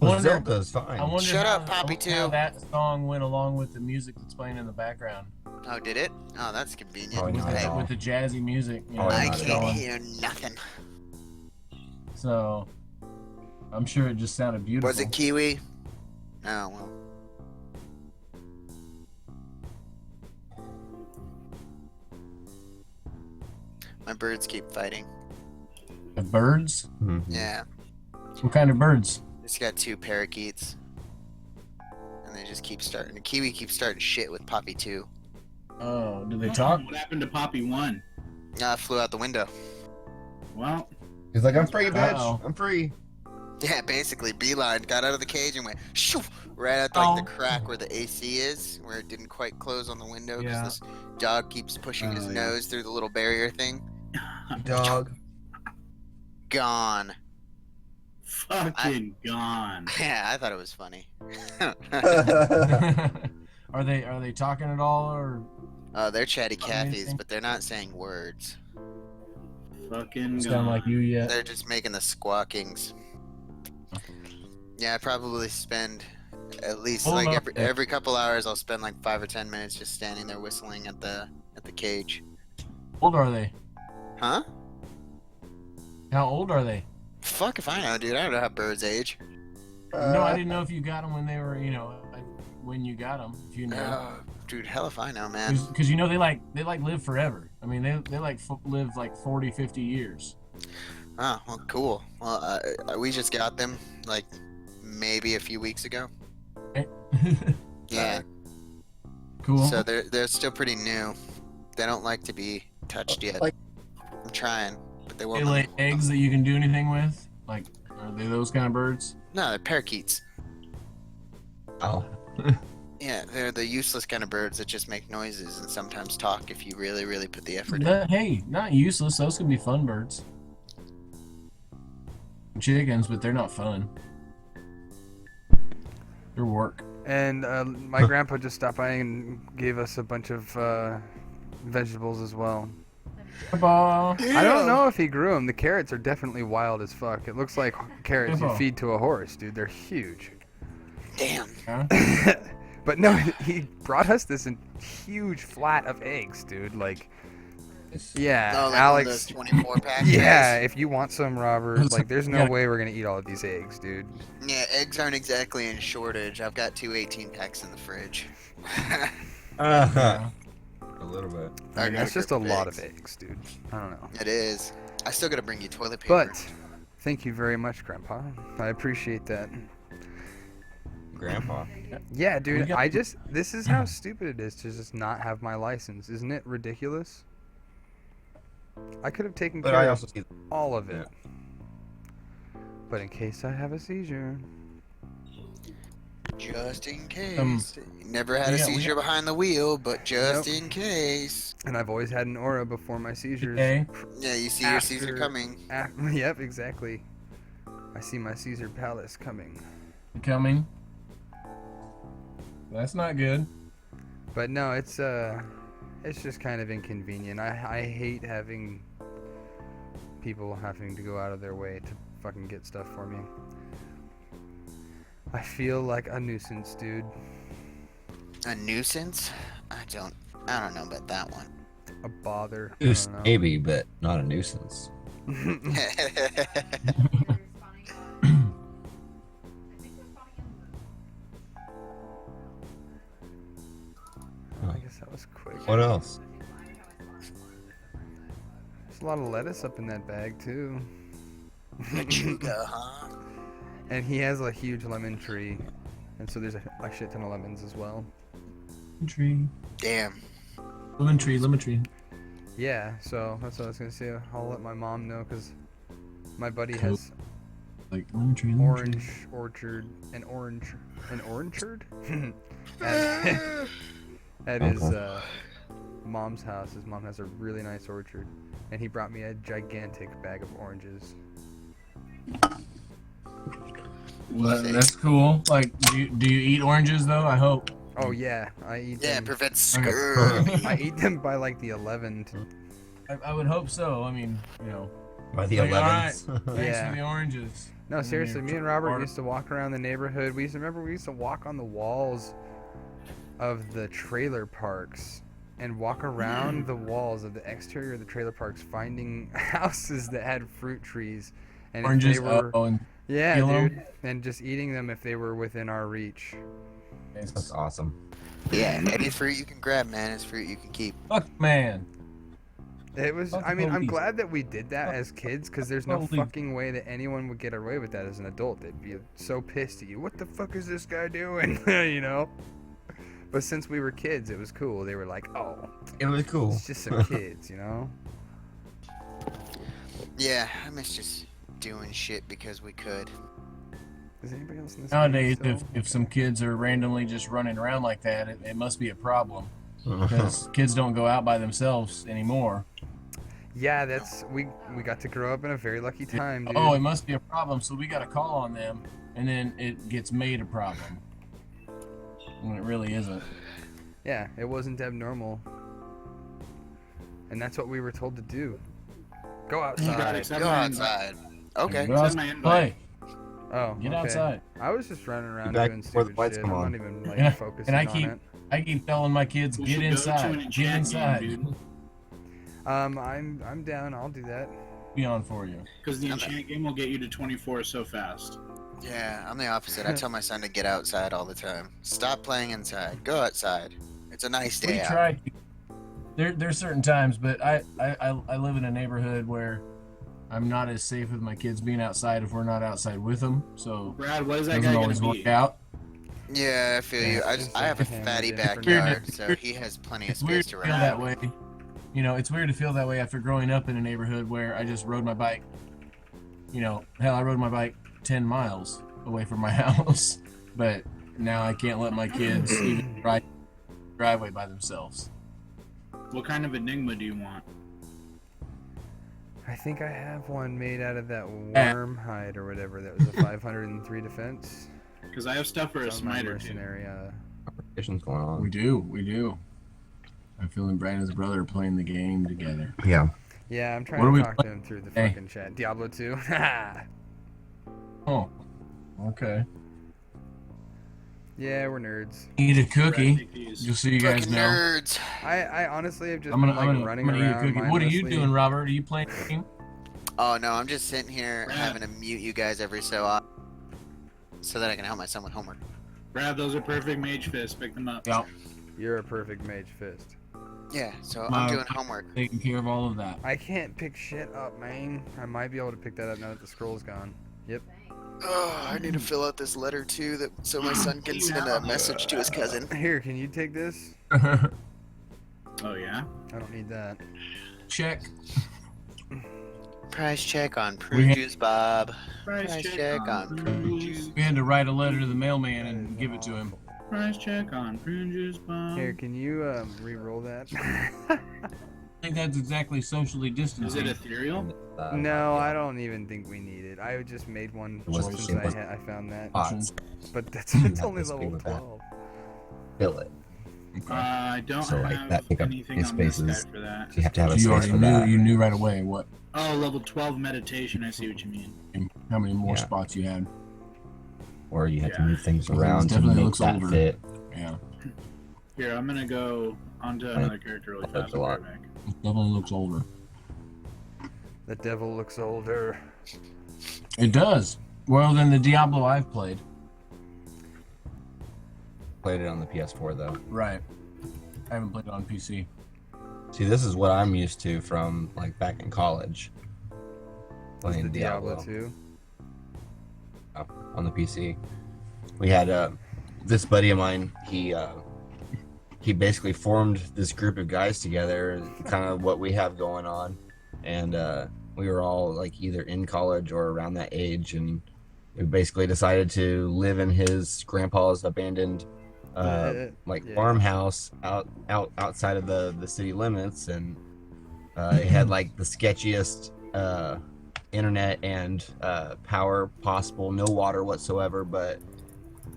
Wonder- Zelda's fine. I wonder Shut how, up, Poppy I wonder how 2. that song went along with the music that's playing in the background. Oh, did it? Oh, that's convenient. Probably With, not at the, all. with the jazzy music. You know, Probably I not that's at can't all. hear nothing. So, I'm sure it just sounded beautiful. Was it Kiwi? Oh, well. My birds keep fighting. The birds? Mhm. Yeah. What kind of birds? Just got 2 parakeets. And they just keep starting. The Kiwi keeps starting shit with Poppy 2. Oh, do they talk? What happened to Poppy 1? Flew out the window. Well, He's like, I'm free, bitch. Uh-oh. I'm free. Yeah, basically, beeline got out of the cage and went shoo right at like the Oh. crack where the AC is, where it didn't quite close on the window because Yeah. this dog keeps pushing his Oh, yeah. nose through the little barrier thing. Dog. Gone. fucking gone. Yeah, I thought it was funny. Are they talking at all, or Oh, they're chatty Funny Cathy's, thing. but they're not saying words. Fucking sound gone. like you yet? They're just making the squawkings. Yeah, I probably spend at least Hold like up there. every couple hours. I'll spend like 5 or 10 minutes just standing there whistling at the cage. How old are they? Huh? How old are they? Fuck if I know, dude. I don't know how birds age. No, I didn't know if you got them when they were, like, when you got them. If you know, Dude, hell if I know, man. because they like live forever. I mean, they like live like 40, 50 years. Oh, well, cool. Well, we just got them like maybe a few weeks ago. Yeah. Cool. So they're still pretty new. They don't like to be touched yet. Like- I'm trying, but they They won't. lay eggs that you can do anything with. Like, are they those kind of birds? No, they're parakeets. Oh. Yeah, they're the useless kind of birds that just make noises and sometimes talk if you really, really put the effort in. Hey, not useless. Those could be fun birds. Chickens, but they're not fun. They're work. And my grandpa just stopped by and gave us a bunch of vegetables as well. Grandpa. I don't know if he grew them. The carrots are definitely wild as fuck. It looks like carrots you Grandpa. feed to a horse, dude. They're huge. Damn. Huh? But no, he brought us this huge flat of eggs, dude. Like, yeah, Oh, like Alex. one of those 24 pack. Yeah, if you want some, Robert, like, there's no Yeah. way we're gonna eat all of these eggs, dude. Yeah, eggs aren't exactly in shortage. I've got 2 18 packs in the fridge. Yeah. A little bit. I mean, that's just a group lot of eggs, dude. I don't know. It is. I still gotta bring you toilet paper. But thank you very much, Grandpa. I appreciate that. Grandpa. Yeah, We dude. got- This is how stupid it is to just not have my license. Isn't it ridiculous? I could have taken But care I of also see. all of it. But in case I have a seizure. Just in case. Never we had a got- we seizure got- behind the wheel, but just Nope. in case. And I've always had an aura before my seizures. Okay. Yeah, you see your Caesar After- coming. Yep, exactly. I see my Caesar Palace coming. Coming. That's not good. But no, it's just kind of inconvenient. I hate having people having to go out of their way to fucking get stuff for me. I feel like a nuisance, dude. A nuisance? I don't know about that one. A bother. I Nuisance, don't know. maybe, but not a nuisance. I guess that was quick. What else? There's a lot of lettuce up in that bag too. Machuga, huh? And he has a huge lemon tree, and so there's a shit ton of lemons as well. Lemon tree. Damn. Lemon tree. Lemon tree. Yeah, so that's what I was gonna say. I'll let my mom know because my buddy Cool. has Like lemon tree. Lemon tree. orange orchard, an orchard, at his mom's house. His mom has a really nice orchard, and he brought me a gigantic bag of oranges. Well, that's cool. Like, do you eat oranges though? I hope. Oh yeah, I eat Yeah, it them. prevents Okay. scurvy. I eat them by like the 11. I would hope so. I mean, By the Like, 11s. thanks Yeah. for the oranges. No, seriously, me and Robert Or- used to walk around the neighborhood. We used to walk on the walls of the trailer parks and walk around the walls of the exterior of the trailer parks, finding houses that had fruit trees. And if Oranges. they were, And yeah, peel 'em? dude, and just eating them if they were within our reach. That's awesome. Yeah, any fruit you can grab, man, is fruit you can keep. Fuck man. It was. Fuck I mean, I'm police. glad that we did that as kids, because there's no Police. fucking way that anyone would get away with that as an adult. They'd be so pissed at you. What the fuck is this guy doing? You know. But since we were kids, it was cool. They were like, "Oh, It was cool. it's just some kids," you know. Yeah, I miss just doing shit because we could. Is anybody else in this Nowadays, game if some kids are randomly just running around like that, it must be a problem Uh-huh. because kids don't go out by themselves anymore. Yeah, that's we got to grow up in a very lucky time, dude. Oh, it must be a problem, so we got to call on them, and then it gets made a problem when it really isn't. Yeah, it wasn't abnormal, and that's what we were told to do. Go God, outside. accept Go my outside. Okay. Go outside, my invite. play. Oh, Get okay. outside. I was just running around back doing before the stupid lights shit. come I'm on. not even like Yeah, focusing and I on keep- it. I keep telling my kids, We get should go to inside. an Get enchant inside. game, dude. I'm down. I'll do that. Be on for you. Because the enchant game will get you to 24 so fast. Yeah, I'm the opposite. I tell my son to get outside all the time. Stop playing inside. Go outside. It's a nice We day out. try to. There's certain times, but I live in a neighborhood where I'm not as safe with my kids being outside if we're not outside with them. So Brad, what is it that doesn't guy gonna always work be? out. Yeah, I feel you. it's I have a just like fatty him, dude. backyard, so he has plenty of It's weird space to to feel run that out. way. It's weird to feel that way after growing up in a neighborhood where I just rode my bike. Hell, I rode my bike 10 miles away from my house, but now I can't let my kids even ride the driveway by themselves. What kind of enigma do you want? I think I have one made out of that worm hide or whatever. That was a 503 defense. Because I have stuff for a It's on my smiter too. mercenary. Conversation's going on. We do. I feel and Brandon's brother are playing the game together. Yeah. Yeah, I'm What trying are to we talk to him through the Hey. fucking chat. Diablo 2. Oh, okay. Yeah, we're nerds. Eat a Brad, cookie, take these. just so you guys Fucking know. nerds. I honestly have just I'm gonna, been like I'm running gonna eat a around cookie. What are you mindlessly. doing, Robert? Are you playing a game? Oh no, I'm just sitting here Brad. having to mute you guys every so often so that I can help my son with homework. Brad, those are perfect mage fists. Pick them up. Yeah, You're a perfect mage fist. Yeah, so Wow. I'm doing homework. taking care of all of that. I can't pick shit up, man. I might be able to pick that up now that the scroll's gone. Yep. Oh, I need to fill out this letter too, so my son can send a message to his cousin. Here, can you take this? Oh yeah. I don't need that. Check. Price check on We prune had- juice, Bob. Price Price check check on on prune prune juice. juice. We had to write a letter to the mailman and give it to him. Price check on prune juice bomb. Here, can you re-roll that? I think that's exactly socially Is distancing. it ethereal? No, I don't even think we need it. I just made one It wasn't- since it wasn't- I found that. Odds. But that's You it's have only to speak level with that. 12. Fill it. I don't So, like, have that take up anything his on this spaces. guy for that. So you have to have So a you space already for knew. that. You knew right away what, Oh, level 12 meditation. I see what you mean. how many more Yeah. spots you had. Or you have to Yeah. move things Because around to definitely make looks that older. fit. Yeah, Here, I'm gonna go onto another character really That's fast. a I'll be lot. right back. it definitely looks older. The devil looks older. It does. Well, than the Diablo I've played. Played it on the PS4 though. Right. I haven't played it on PC. See, this is what I'm used to from like back in college. It's Playing the Diablo Diablo 2. on the PC. We had this buddy of mine. He basically formed this group of guys together, kind of what we have going on, and we were all like either in college or around that age, and we basically decided to live in his grandpa's abandoned like Yeah. farmhouse outside of the city limits, and it had like the sketchiest internet and power possible, no water whatsoever. But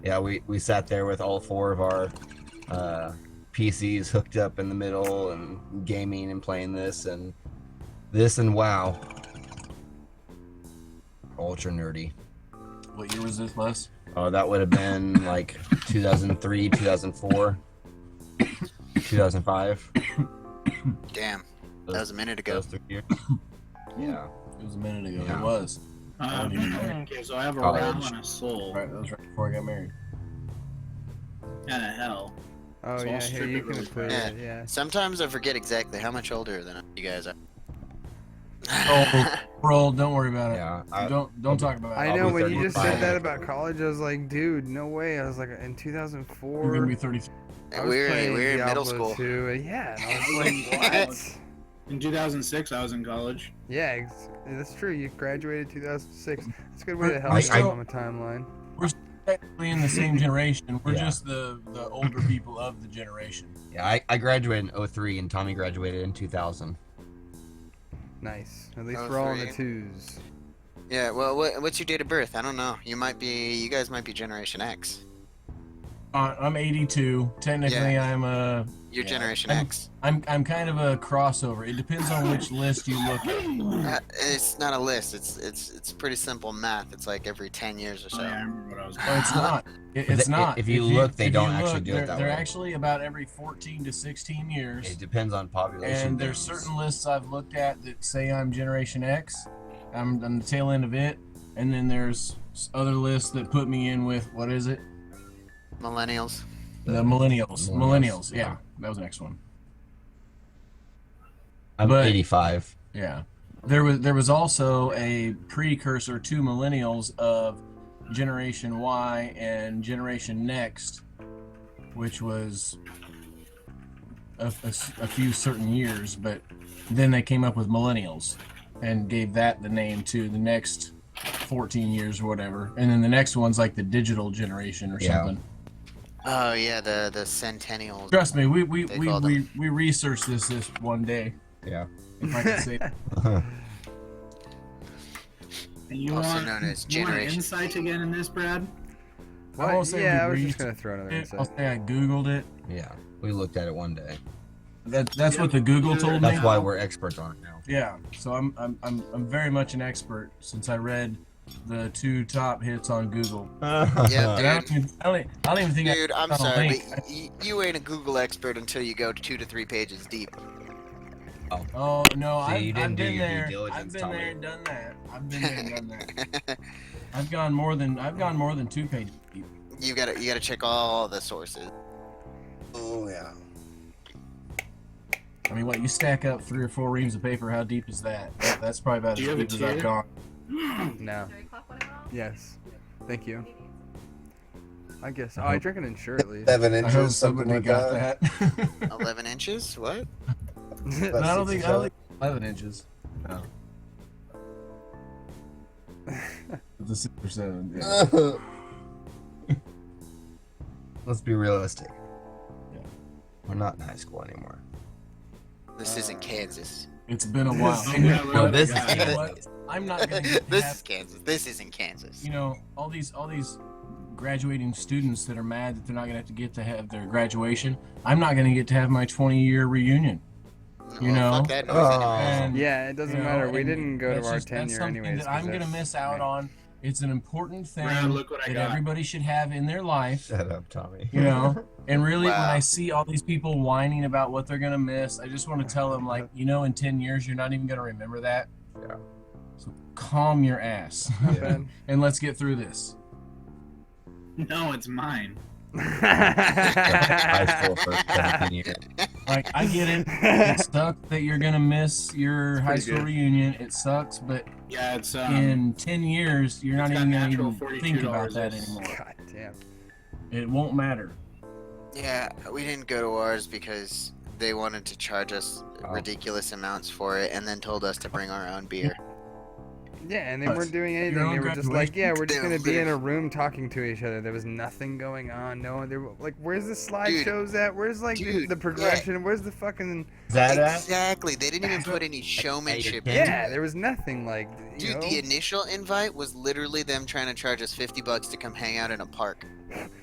yeah, we sat there with all 4 of our PCs hooked up in the middle and gaming and playing this and WoW. Ultra nerdy. What year was this, Les? Oh, that would have been like 2003, 2004, 2005. Damn, that was a minute ago. Those 3 years. Yeah. It was a minute ago. Yeah. It was. Okay, so I have a College. round and a soul. Right, that was right before I got married. And a hell. Oh So I'll yeah, here strip you it can really include fast. it. Yeah. Sometimes I forget exactly how much older than you guys are. Oh, bro, don't worry about it. Yeah. Don't talk about it. I I'll know be when you just 35. said that about college, I was like, dude, no way. I was like, in You're 2004. gonna be 33. I was we're playing in middle Diablo school. 2, and yeah, and I was like, what? In 2006, I was in college. Yeah, that's true. You graduated 2006. That's a good way to We're help still- on the timeline. Technically in the same generation. We're Yeah. just the older people of the generation. Yeah, I graduated in 03 and Tommy graduated in 2000. Nice. At least Oh, we're all in the 3. twos. Yeah, well, what's your date of birth? I don't know. You guys might be Generation X. I'm 82. Technically, I'm a. You're Yeah, Generation I'm- X. I'm kind of a crossover. It depends on which list you look at. It's not a list. It's pretty simple math. It's like every 10 years or Oh, so. yeah, I remember what I was No, it's not. It's If- not. if you look, they if don't you actually look, do it that they're way. actually about every 14 to 16 years. It depends on population. And there's things. certain lists I've looked at that say I'm Generation X. I'm on the tail end of it. And then there's other lists that put me in with, what is it? Millennials. The millennials. Millennials, Millennials. yeah. Yeah, that was the next one. I'm but- 85. Yeah. There was also a precursor to millennials of Generation Y and Generation Next, which was a few certain years, but then they came up with millennials and gave that the name to the next 14 years or whatever. And then the next one's like the digital generation or Yeah. something. Oh yeah, the centennials. Trust me, we They called them. researched this one day, Yeah. if I can say. And you Also want, known as you want Generation insight again in this, Brad? I won't What? say Yeah, I we was just reached gonna throw another I'll insight. say I Googled it. Yeah. We looked at it one day. That's what the Google told me. That's why we're experts on it now. Yeah, so I'm very much an expert since I read the 2 top hits on Google. Yeah, And I dude. don't even think Dude, I'm found a sorry, link. but you ain't a Google expert until you go 2 to 3 pages deep. Oh no, See, you I've didn't do been your due there. I've diligence, been Tommy. there and done that. I've been there and done that. I've gone more than 2 pages deep. You gotta check all the sources. Oh yeah. I mean, what you stack up 3 or 4 reams of paper? How deep is that? That's probably about Do as you have a deep as I've tier? gone. No. Jerry Clock went out? Yes. Thank you. I guess. Oh, I drink an insure at least. 7 I hope inches, something somebody like got that. that. 11 inches? What? No, I don't think 11 inches. No. The 6 or 7. Yeah. Let's be realistic. Yeah. We're not in high school anymore. This isn't Kansas. It's been a while. This- And you know No, what? this You is know Kansas. what? I'm not gonna get to This have, is Kansas. This isn't Kansas. you know, all these graduating students that are mad that they're not gonna get to have their graduation. I'm not gonna get to have my 20-year reunion. You know? Fuck that noise Oh. anyway. And, Yeah, it doesn't you know, matter. We and didn't go to that's our just- that's 10-year something anyways. that I'm 'cause gonna that's- miss out on. It's an important thing Brad, look what I that got. everybody should have in their life. Shut up, Tommy. You know, and really when Wow. I see all these people whining about what they're gonna miss, I just want to tell them, like, you know, in 10 years you're not even gonna remember that. Yeah. So calm your ass Yeah. and let's get through this. No, it's mine. High school for 17 years. Like, I get it. It sucks that you're gonna miss your high pretty school good. reunion. It sucks, but Yeah, it's in 10 years you're not it's even got gonna natural even $42 think about that this. anymore. God damn. It won't matter. Yeah, we didn't go to ours because they wanted to charge us Oh. ridiculous amounts for it and then told us to bring our own beer. Yeah, and they weren't doing anything. Your own They were just like, graduation? yeah, we're just They gonna be in a literally- room talking to each other. There was nothing going on. No one. There, like, where's the slideshows at? Where's like Dude, the progression? Where's the fucking? Is that Exactly. They didn't even put any showmanship Yeah, into Yeah, it. there was nothing. Like, you Dude, know, the initial invite was literally them trying to charge us $50 to come hang out in a park.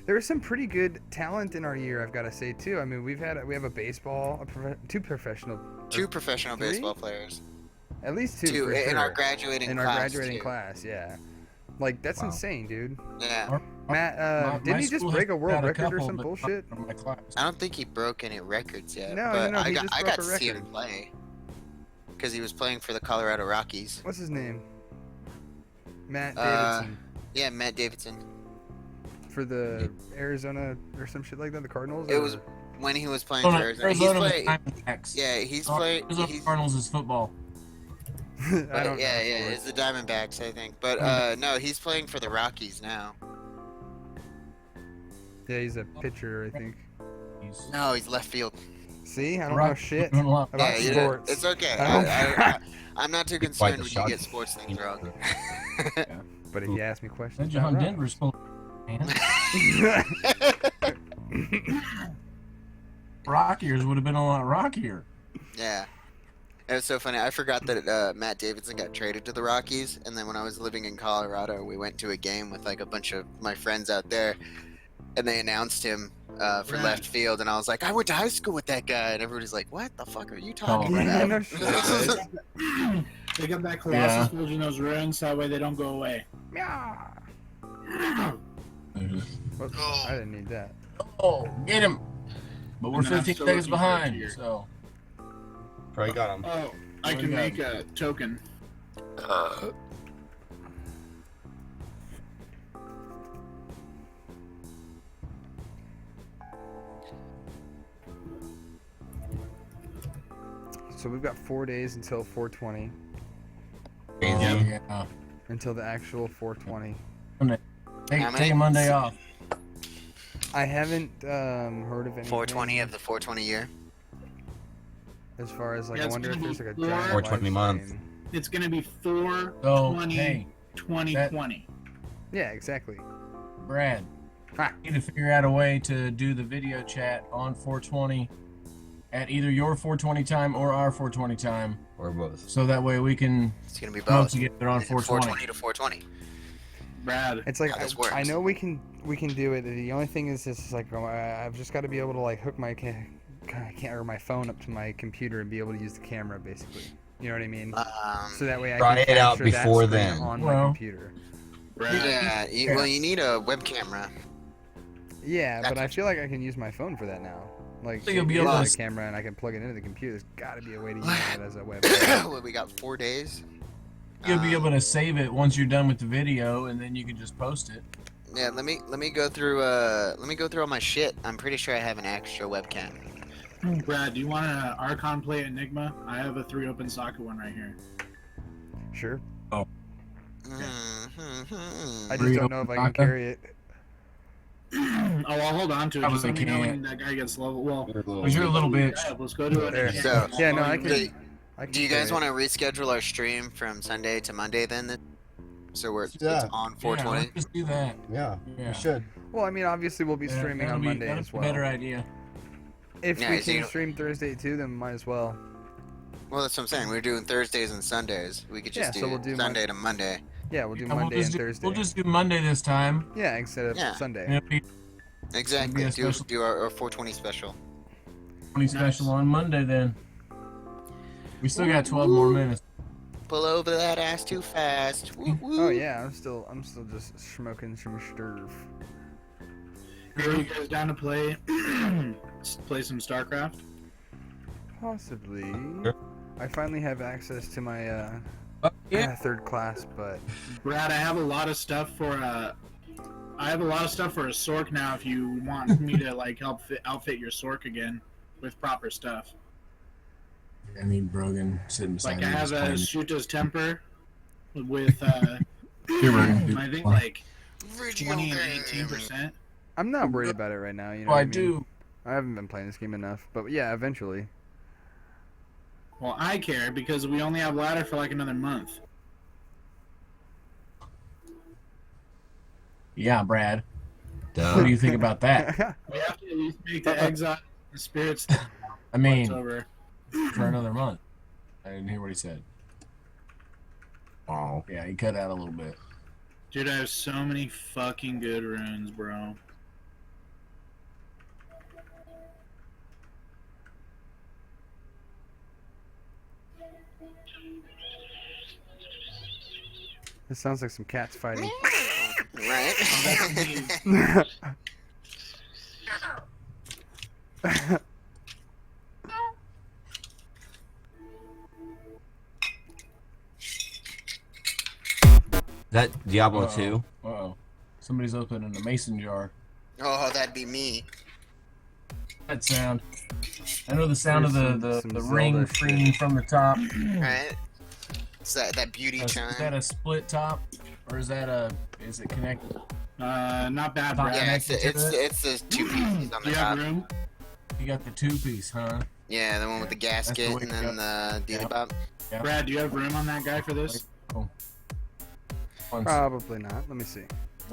there was some pretty good talent in our year. I've got to say too. I mean, we have a baseball, two professional, Two professional three? baseball players. at least two, Two for in sure. our graduating in class. our graduating too. class. Yeah, like that's Wow. insane, dude. Yeah. Matt, My didn't he just school break a has world got record or couple, some but bullshit? not from my class. I don't think he broke any records yet. No, but no, I he got just I broke got a to see him record. play. Because he was playing for the Colorado Rockies. What's his name? Matt Uh, Davidson Yeah, Matt Davidson. for the Arizona or some shit like that. The Cardinals. It or- was when he was playing Oh, for no, Arizona. He's Arizona was played. Diamondbacks. Yeah, he's Oh, played. Arizona He's, Cardinals is football. I don't know. yeah, sports. it's the Diamondbacks, I think. But no, he's playing for the Rockies now. Yeah, he's a pitcher, I think. He's No, he's left field. See, I don't know Rock- shit doing a lot. about Yeah, sports. it's okay. I don't- I'm not too Quite concerned the when you shock. get sports things wrong. But if you ask me questions, John about Denver's full. Man. Rockiers would have been a lot rockier. Yeah. It was so funny. I forgot that Matt Davidson got traded to the Rockies, and then when I was living in Colorado, we went to a game with like a bunch of my friends out there, and they announced him for Right. left field, and I was like, I went to high school with that guy, and everybody's like, what the fuck are you talking Oh, yeah, about? no shit, right? They got that Yeah. Colossus building those ruins, that way they don't go away. Yeah. Whoops, Oh. I didn't need that. Oh, get him! But we're And then I'm 15 still seconds looking for a behind, tier. so Probably got him. Oh, I can make a token. So we've got 4 days until 420, yeah. until the actual 420. Take, How take many? a Monday off. I haven't heard of anything. 420 of the 420 year. As far as like, Yeah, I it's wonder if gonna there's be like a four- giant 420 live month. stream. It's gonna be 4 So 20 hey, 2020. Yeah, exactly. Brad, Ha. you need to figure out a way to do the video chat on 420 at either your 420 time or our 420 time, Or both. so that way we can It's gonna be come both. together on 420. 420 to 420. Brad, It's like How this I works. know we can do it. The only thing is just like I've just got to be able to like hook my or my phone up to my computer and be able to use the camera basically. You know what I mean? So that way I Try can it out capture that before screen then. on my Well- computer. Brad. yeah, well, you need a web camera. Yeah, but That's I what feel like I can use my phone for that now. Like So you'll be it able is to- a camera and I can plug it into the computer. There's got to be a way to use it as a webcam. Well, we got 4 days. You'll be able to save it once you're done with the video, and then you can just post it. Yeah, let me go through all my shit. I'm pretty sure I have an extra webcam. Brad, do you want an Archon play Enigma? I have a 3 open socket one right here. Sure. Mm-hmm. I just don't know if I can carry it. Oh, I'll hold on to it. Probably Just let me know when can't. that guy gets level. Well, Because you're a little bitch. yeah, let's go to it. There. So- Yeah, no, I Do, can. I can do you carry guys it. want to reschedule our stream from Sunday to Monday then? So it's Yeah. on Yeah, 420. let's just do that. Yeah, Yeah. we should. Well, I mean, obviously we'll be Yeah, streaming that'll on be- Monday that'll as be a well. better idea. If Yeah, we so can you- stream Thursday too, then might as well. Well, that's what I'm saying. We're doing Thursdays and Sundays. We could just Yeah, do, so we'll do Sunday to Monday. Yeah, we'll do Yeah, Monday and Thursday. We'll just do Monday this time. Yeah, instead of Yeah. Sunday. And it'll be Exactly. a Do special- do our 420 special. 20 special on Monday then. We still got 12 more minutes. Pull over that ass too fast. Woo, woo. Oh yeah, I'm still just smoking some sturf. Are you guys down to play play some StarCraft? Possibly. Sure. I finally have access to my Yeah. third class, but Brad, I have a lot of stuff for a Sork now. If you want me to like help outfit your Sork again with proper stuff, I need Brogan sitting beside like me. I have just a playing. Shoota's Temper with Here, Brogan. I think like Video 20 and game. 18%. I'm not worried about it right now. You know Oh, what I mean? do. I haven't been playing this game enough, but yeah, eventually. Well, I care because we only have ladder for like another month. Yeah, Brad. Duh. What do you think about that? We have to at least make the exile the spirits I mean, over. for another month. I didn't hear what he said. Wow. Yeah, he cut out a little bit. Dude, I have so many fucking good runes, bro. This sounds like some cats fighting. Right? That Diablo 2? Uh-oh. Somebody's opening a mason jar. Oh, that'd be me. That sound. I know the sound of There's the some ring Zelda freeing from the top. Right? It's that beauty Is chime. that a split top? Or is it connected? Not bad, Top Brad. Yeah, it's connected to it? the two pieces on Do the you have top. room? You got the two-piece, huh? Yeah, the one with the gasket way and to then go. the dealy bob. Yeah. Brad, do you have room on that guy for this? Once. Probably not. Let me see.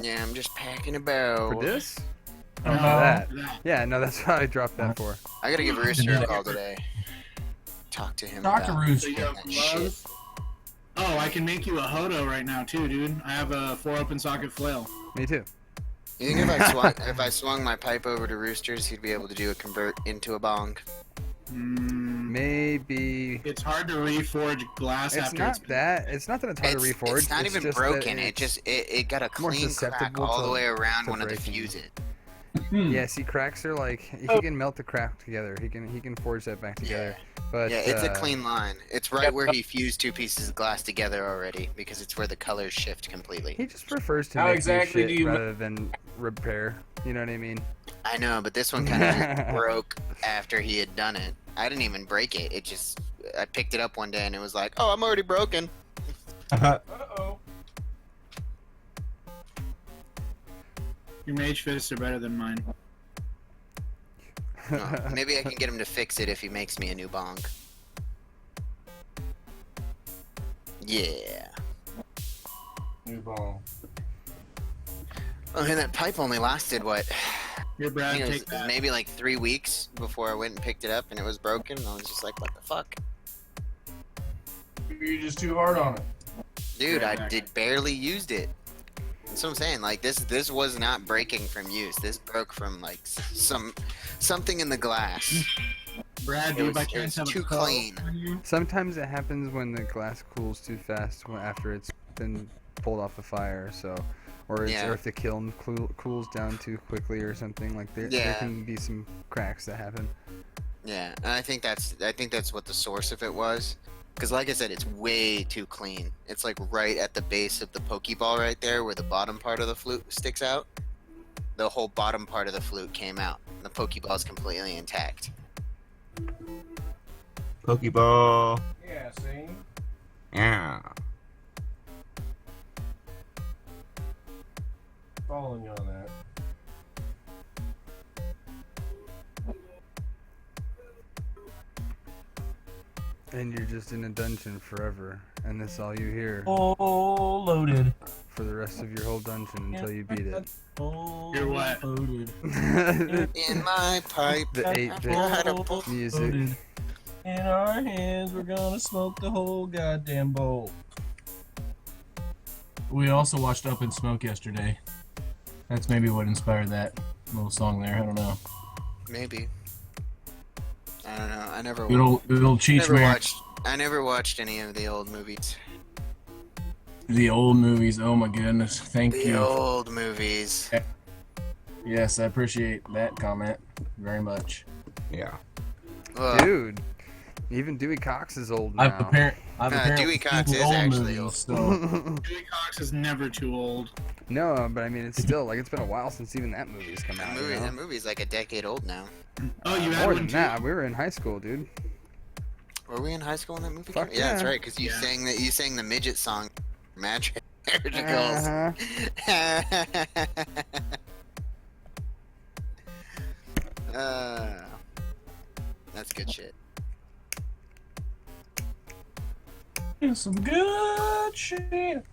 Yeah, I'm just packing a bow. For this? Oh, Oh, no. that. that. Yeah, no, that's what I dropped that for. I gotta give Rooster a call today. Talk to him Talk to about Rooster. So you have that shit. gloves? Oh, I can make you a Hodo right now too, dude. I have a 4 open socket flail. Me too. You think if I swung my pipe over to Rooster's, he'd be able to do a convert into a bong? Maybe. It's hard to reforge glass It's after not that. It's not that it's hard to reforge. It's not even just broken. that It just it got a more clean crack susceptible all the to- way around to one of the breaking. fuses. Yeah, see, cracks are like he can melt the crack together. He can forge that back together. But Yeah, it's a clean line. It's right where he fused two pieces of glass together already, because it's where the colors shift completely. He just prefers to How make new exactly shit do you- rather than repair. You know what I mean? I know, but this one kind of just broke after he had done it. I didn't even break it. I picked it up one day and it was like, oh, I'm already broken. Uh-oh. Your mage fists are better than mine. Oh, maybe I can get him to fix it if he makes me a new bong. Yeah. New ball. Oh, and that pipe only lasted, what? Here, I Brad, think it take was that. maybe like 3 weeks before I went and picked it up and it was broken. And I was just like, what the fuck? You're just too hard on it. Dude, I did barely used it. That's what I'm saying. Like this was not breaking from use. This broke from like something in the glass. Brad, It do you was, by it chance was have too a coat clean. on you? Sometimes it happens when the glass cools too fast after it's been pulled off the fire. So, or if the kiln cools down too quickly or something like that. There Yeah. can be some cracks that happen. Yeah, and I think that's what the source of it was. Because like I said, it's way too clean. It's like right at the base of the Pokeball right there where the bottom part of the flute sticks out. The whole bottom part of the flute came out. And the Pokeball is completely intact. Pokeball. Yeah, see? Yeah. Following you on that. And you're just in a dungeon forever, and that's all you hear Oh, loaded. for the rest of your whole dungeon until you beat it. Oh, You're what? loaded. The In my pipe. 8-bit music. Loaded. In our hands, we're gonna smoke the whole goddamn bowl. We also watched Up in Smoke yesterday. That's maybe what inspired that little song there. I don't know. Maybe. I don't know. I never Good old Cheech Marin. I never watched any of the old movies. The old movies. Oh my goodness. Thank The you. old movies. Yes, I appreciate that comment very much. Yeah. Ugh. Dude, even Dewey Cox is old now. I've apparently Dewey Cox seen is old actually movies, old. So Dewey Cox is never too old. No, but I mean, it's still like it's been a while since even that movie's come That out. movie, You know? that movie's like a decade old now. Oh, you had More one than too? that, we were in high school, dude. Were we in high school when that movie Fuck came? Yeah, that's yeah. right. Because you Yeah. sang the midget song, Magic Girls. Uh-huh. That's good shit. it's some good shit.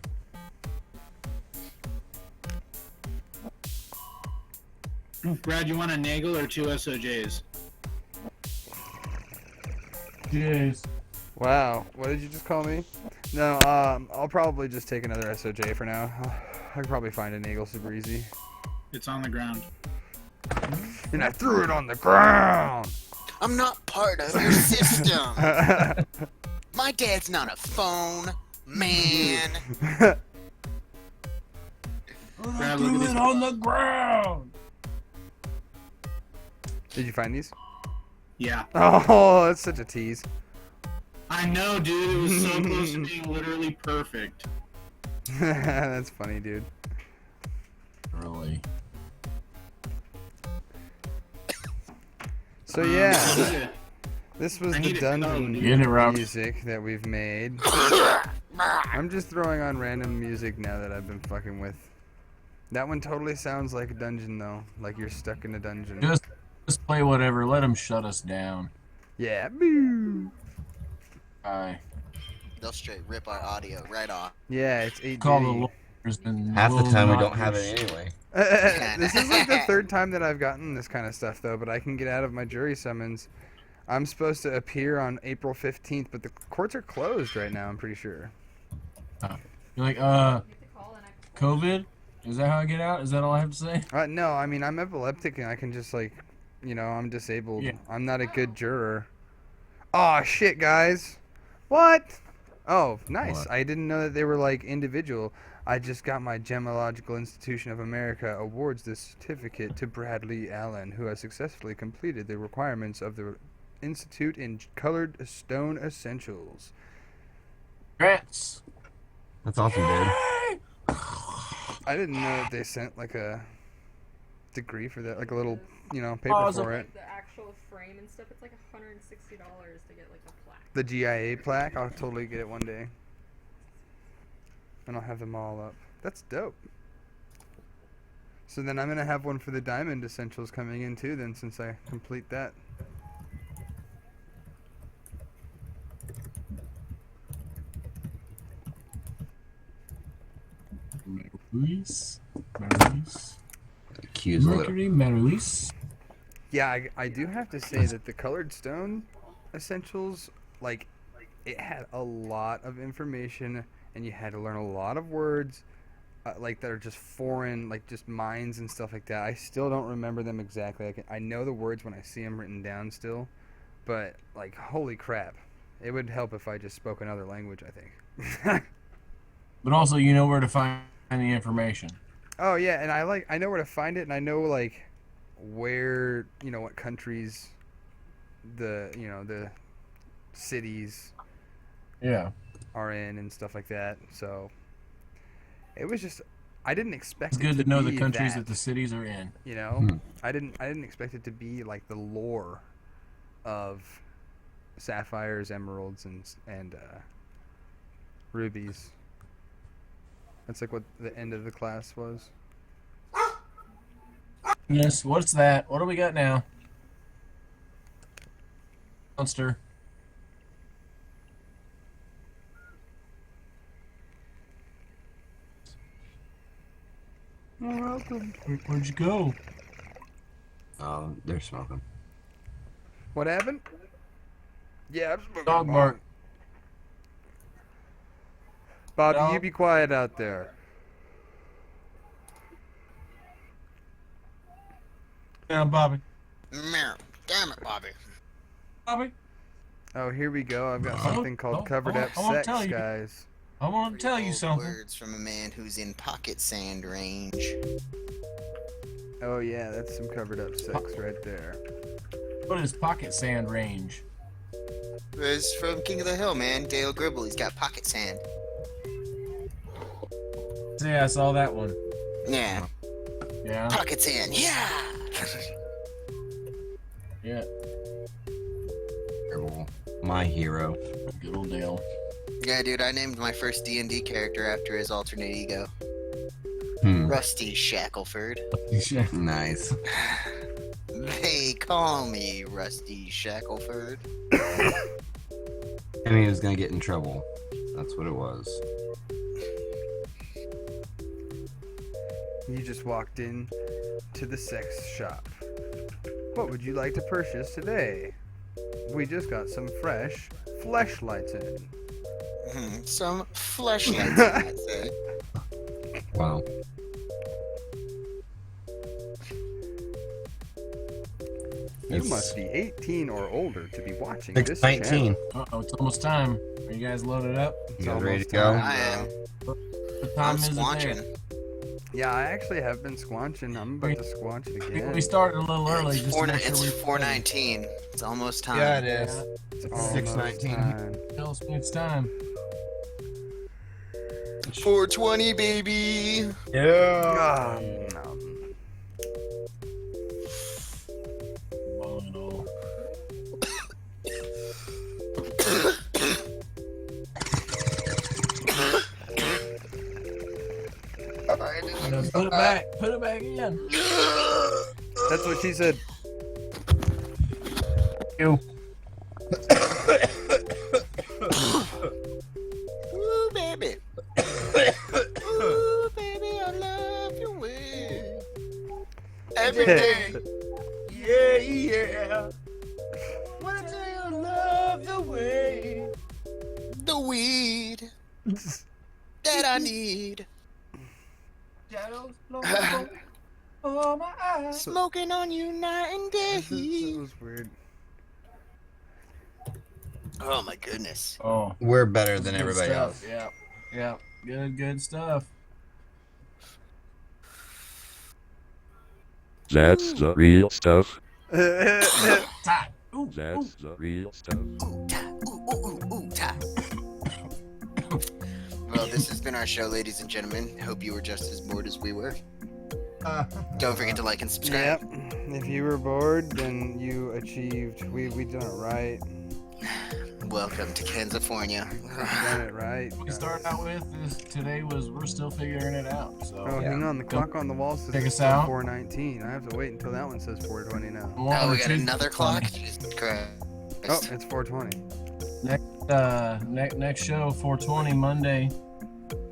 Brad, you want a Nagel or 2 SOJs? Jeez. Wow, what did you just call me? No, I'll probably just take another SOJ for now. I could probably find a Nagel super easy. It's on the ground. And I threw it on the ground! I'm not part of your system. My dad's not a phone, man. Brad, Threw look at it this. on the ground. Did you find these? Yeah. Oh, that's such a tease. I know, dude. It was so close to being literally perfect. That's funny, dude. Really? So yeah, Yeah. this was I the need a code. dungeon Get it, Rob. music that we've made. I'm just throwing on random music now that I've been fucking with. That one totally sounds like a dungeon though, like you're stuck in a dungeon. Just play whatever. Let them shut us down. Yeah. Boo. Bye. They'll straight rip our audio right off. Yeah, it's 8 Call the lawyers and Half the we'll time we not don't have use- it anyway. This is like the third time that I've gotten this kind of stuff though, but I can get out of my jury summons. I'm supposed to appear on April 15th, but the courts are closed right now, I'm pretty sure. You're like, You have to call and I COVID? Is that how I get out? Is that all I have to say? No, I mean, I'm epileptic and I can just like, you know, I'm disabled. Yeah. I'm not a good juror. Aw, shit, guys. What? Oh, nice. What? I didn't know that they were like individual. I just got my Gemological Institution of America awards this certificate to Bradley Allen, who has successfully completed the requirements of the Institute in Colored Stone Essentials. Congrats. That's awesome, dude. I didn't know that they sent like a degree for that, like a little, you know, paper Oh, it's for a- it. the actual frame and stuff, it's like $160 to get like a plaque. The GIA plaque, I'll totally get it one day. And I'll have them all up. That's dope. So then I'm gonna have one for the Diamond Essentials coming in too then, since I complete that. Maruis. Q's little. Mercury Maruis. Yeah, I do have to say that the Colored Stone Essentials, like, it had a lot of information, and you had to learn a lot of words, like, that are just foreign, like, just mines and stuff like that. I still don't remember them exactly. I know the words when I see them written down still, but, like, holy crap. It would help if I just spoke another language, I think. But also, you know where to find the information. Oh, yeah, and I know where to find it, and I know, like, where, you know, what countries, the cities Yeah. are in and stuff like that. So it was just, I didn't expect It's it good to know the be countries that the cities are in. you know, Hmm. I didn't expect it to be like the lore of sapphires, emeralds, and rubies. That's like what the end of the class was. Yes, what's that? What do we got now? Monster. You're welcome. Where'd you go? They're smoking. What happened? Yeah, I'm smoking Dog a bark. Bobby, Dog. you be quiet out there. Yeah, Bobby. Meow. Damn it, Bobby. Bobby, Oh, here we go. I've got Oh, something called oh, covered oh, up I wanna sex, tell you. guys. I want to tell you Bold something. Words from a man who's in pocket sand range. Oh yeah, that's some covered up sex right there. What is pocket sand range? It's from King of the Hill, man. Dale Gribble. He's got pocket sand. Yeah, I saw that one. Yeah. Yeah, Pocket sand. Yeah. yeah. Terrible. My hero. Good old Dale. Yeah, dude. I named my first D&D character after his alternate ego, Rusty Shackleford. Nice. They call me Rusty Shackleford. I mean, he was gonna get in trouble. That's what it was. You just walked in to the sex shop. What would you like to purchase today? We just got some fresh fleshlights in. Some fleshlights, I'd say. Wow. You must be 18 or older to be watching It's this 19. channel. Uh-oh, it's almost time. Are you guys loaded up? You guys It's ready almost to go? time, I am. bro. What time I'm is it squanching. there? Yeah, I actually have been squanching. I'm about to squanch it again. We started a little early. It's Just to make sure we 4:19. It's almost time. Yeah, it is. It's 6:19. almost time. Tell us when it's time. 420, baby. Yeah. Long and all. Put it back. Put it back in. That's what she said. Ew. Ooh, baby. Ooh, baby, I love your way. Every day. Yeah, yeah. Wanna tell you I love the way. The weed that I need. Shadows flow over my eyes. Smoking on you night and That day. was weird. Oh my goodness. Oh, We're better than good everybody stuff. else. Yeah, yeah. Good stuff. That's the real stuff. Ty. Ooh, That's the real stuff. Ooh, ta, ooh, ooh, ooh, ooh, ta. Well, this has been our show, ladies and gentlemen. Hope you were just as bored as we were. Don't forget to like and subscribe. Yep. If you were bored, then you achieved. We done it right. Welcome to Kansafornia. We done it right. we started out with is today was we're still figuring it out. So Oh, hang on. The clock on the wall says Check it's us out. 4:19. I have to wait until that one says 4:20 now. Oh, we got another clock? Jesus Christ. Oh, it's 4:20. Next show 4:20 Monday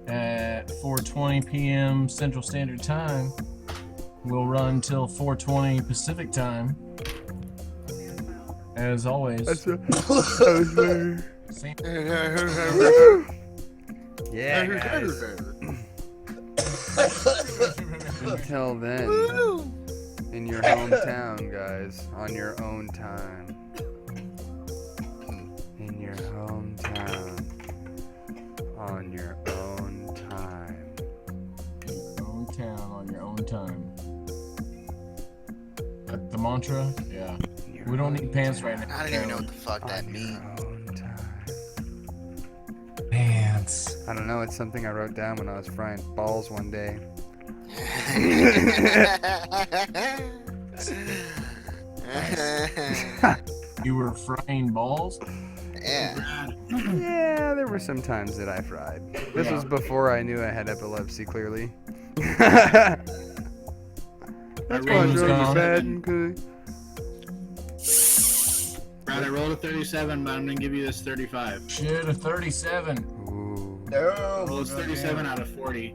at 4:20 p.m. Central Standard Time. We'll run till 4:20 Pacific Time. As always. Same. Yeah, guys. Until then, in your hometown, guys, on your own time. In your hometown, on your own time. Own town on your own time. That's the mantra? Yeah. We don't need pants right now. I don't even know what the fuck that On means. your own time. Pants. I don't know. It's something I wrote down when I was frying balls one day. You were frying balls? Yeah. Yeah, there were some times that I fried. This was before I knew I had epilepsy, clearly. I That's why I rolled drove gone. you bad and good. Brad, I rolled a 37, but I'm gonna give you this 35. Shit, a 37. Ooh. No. Well, it's 37 out of 40.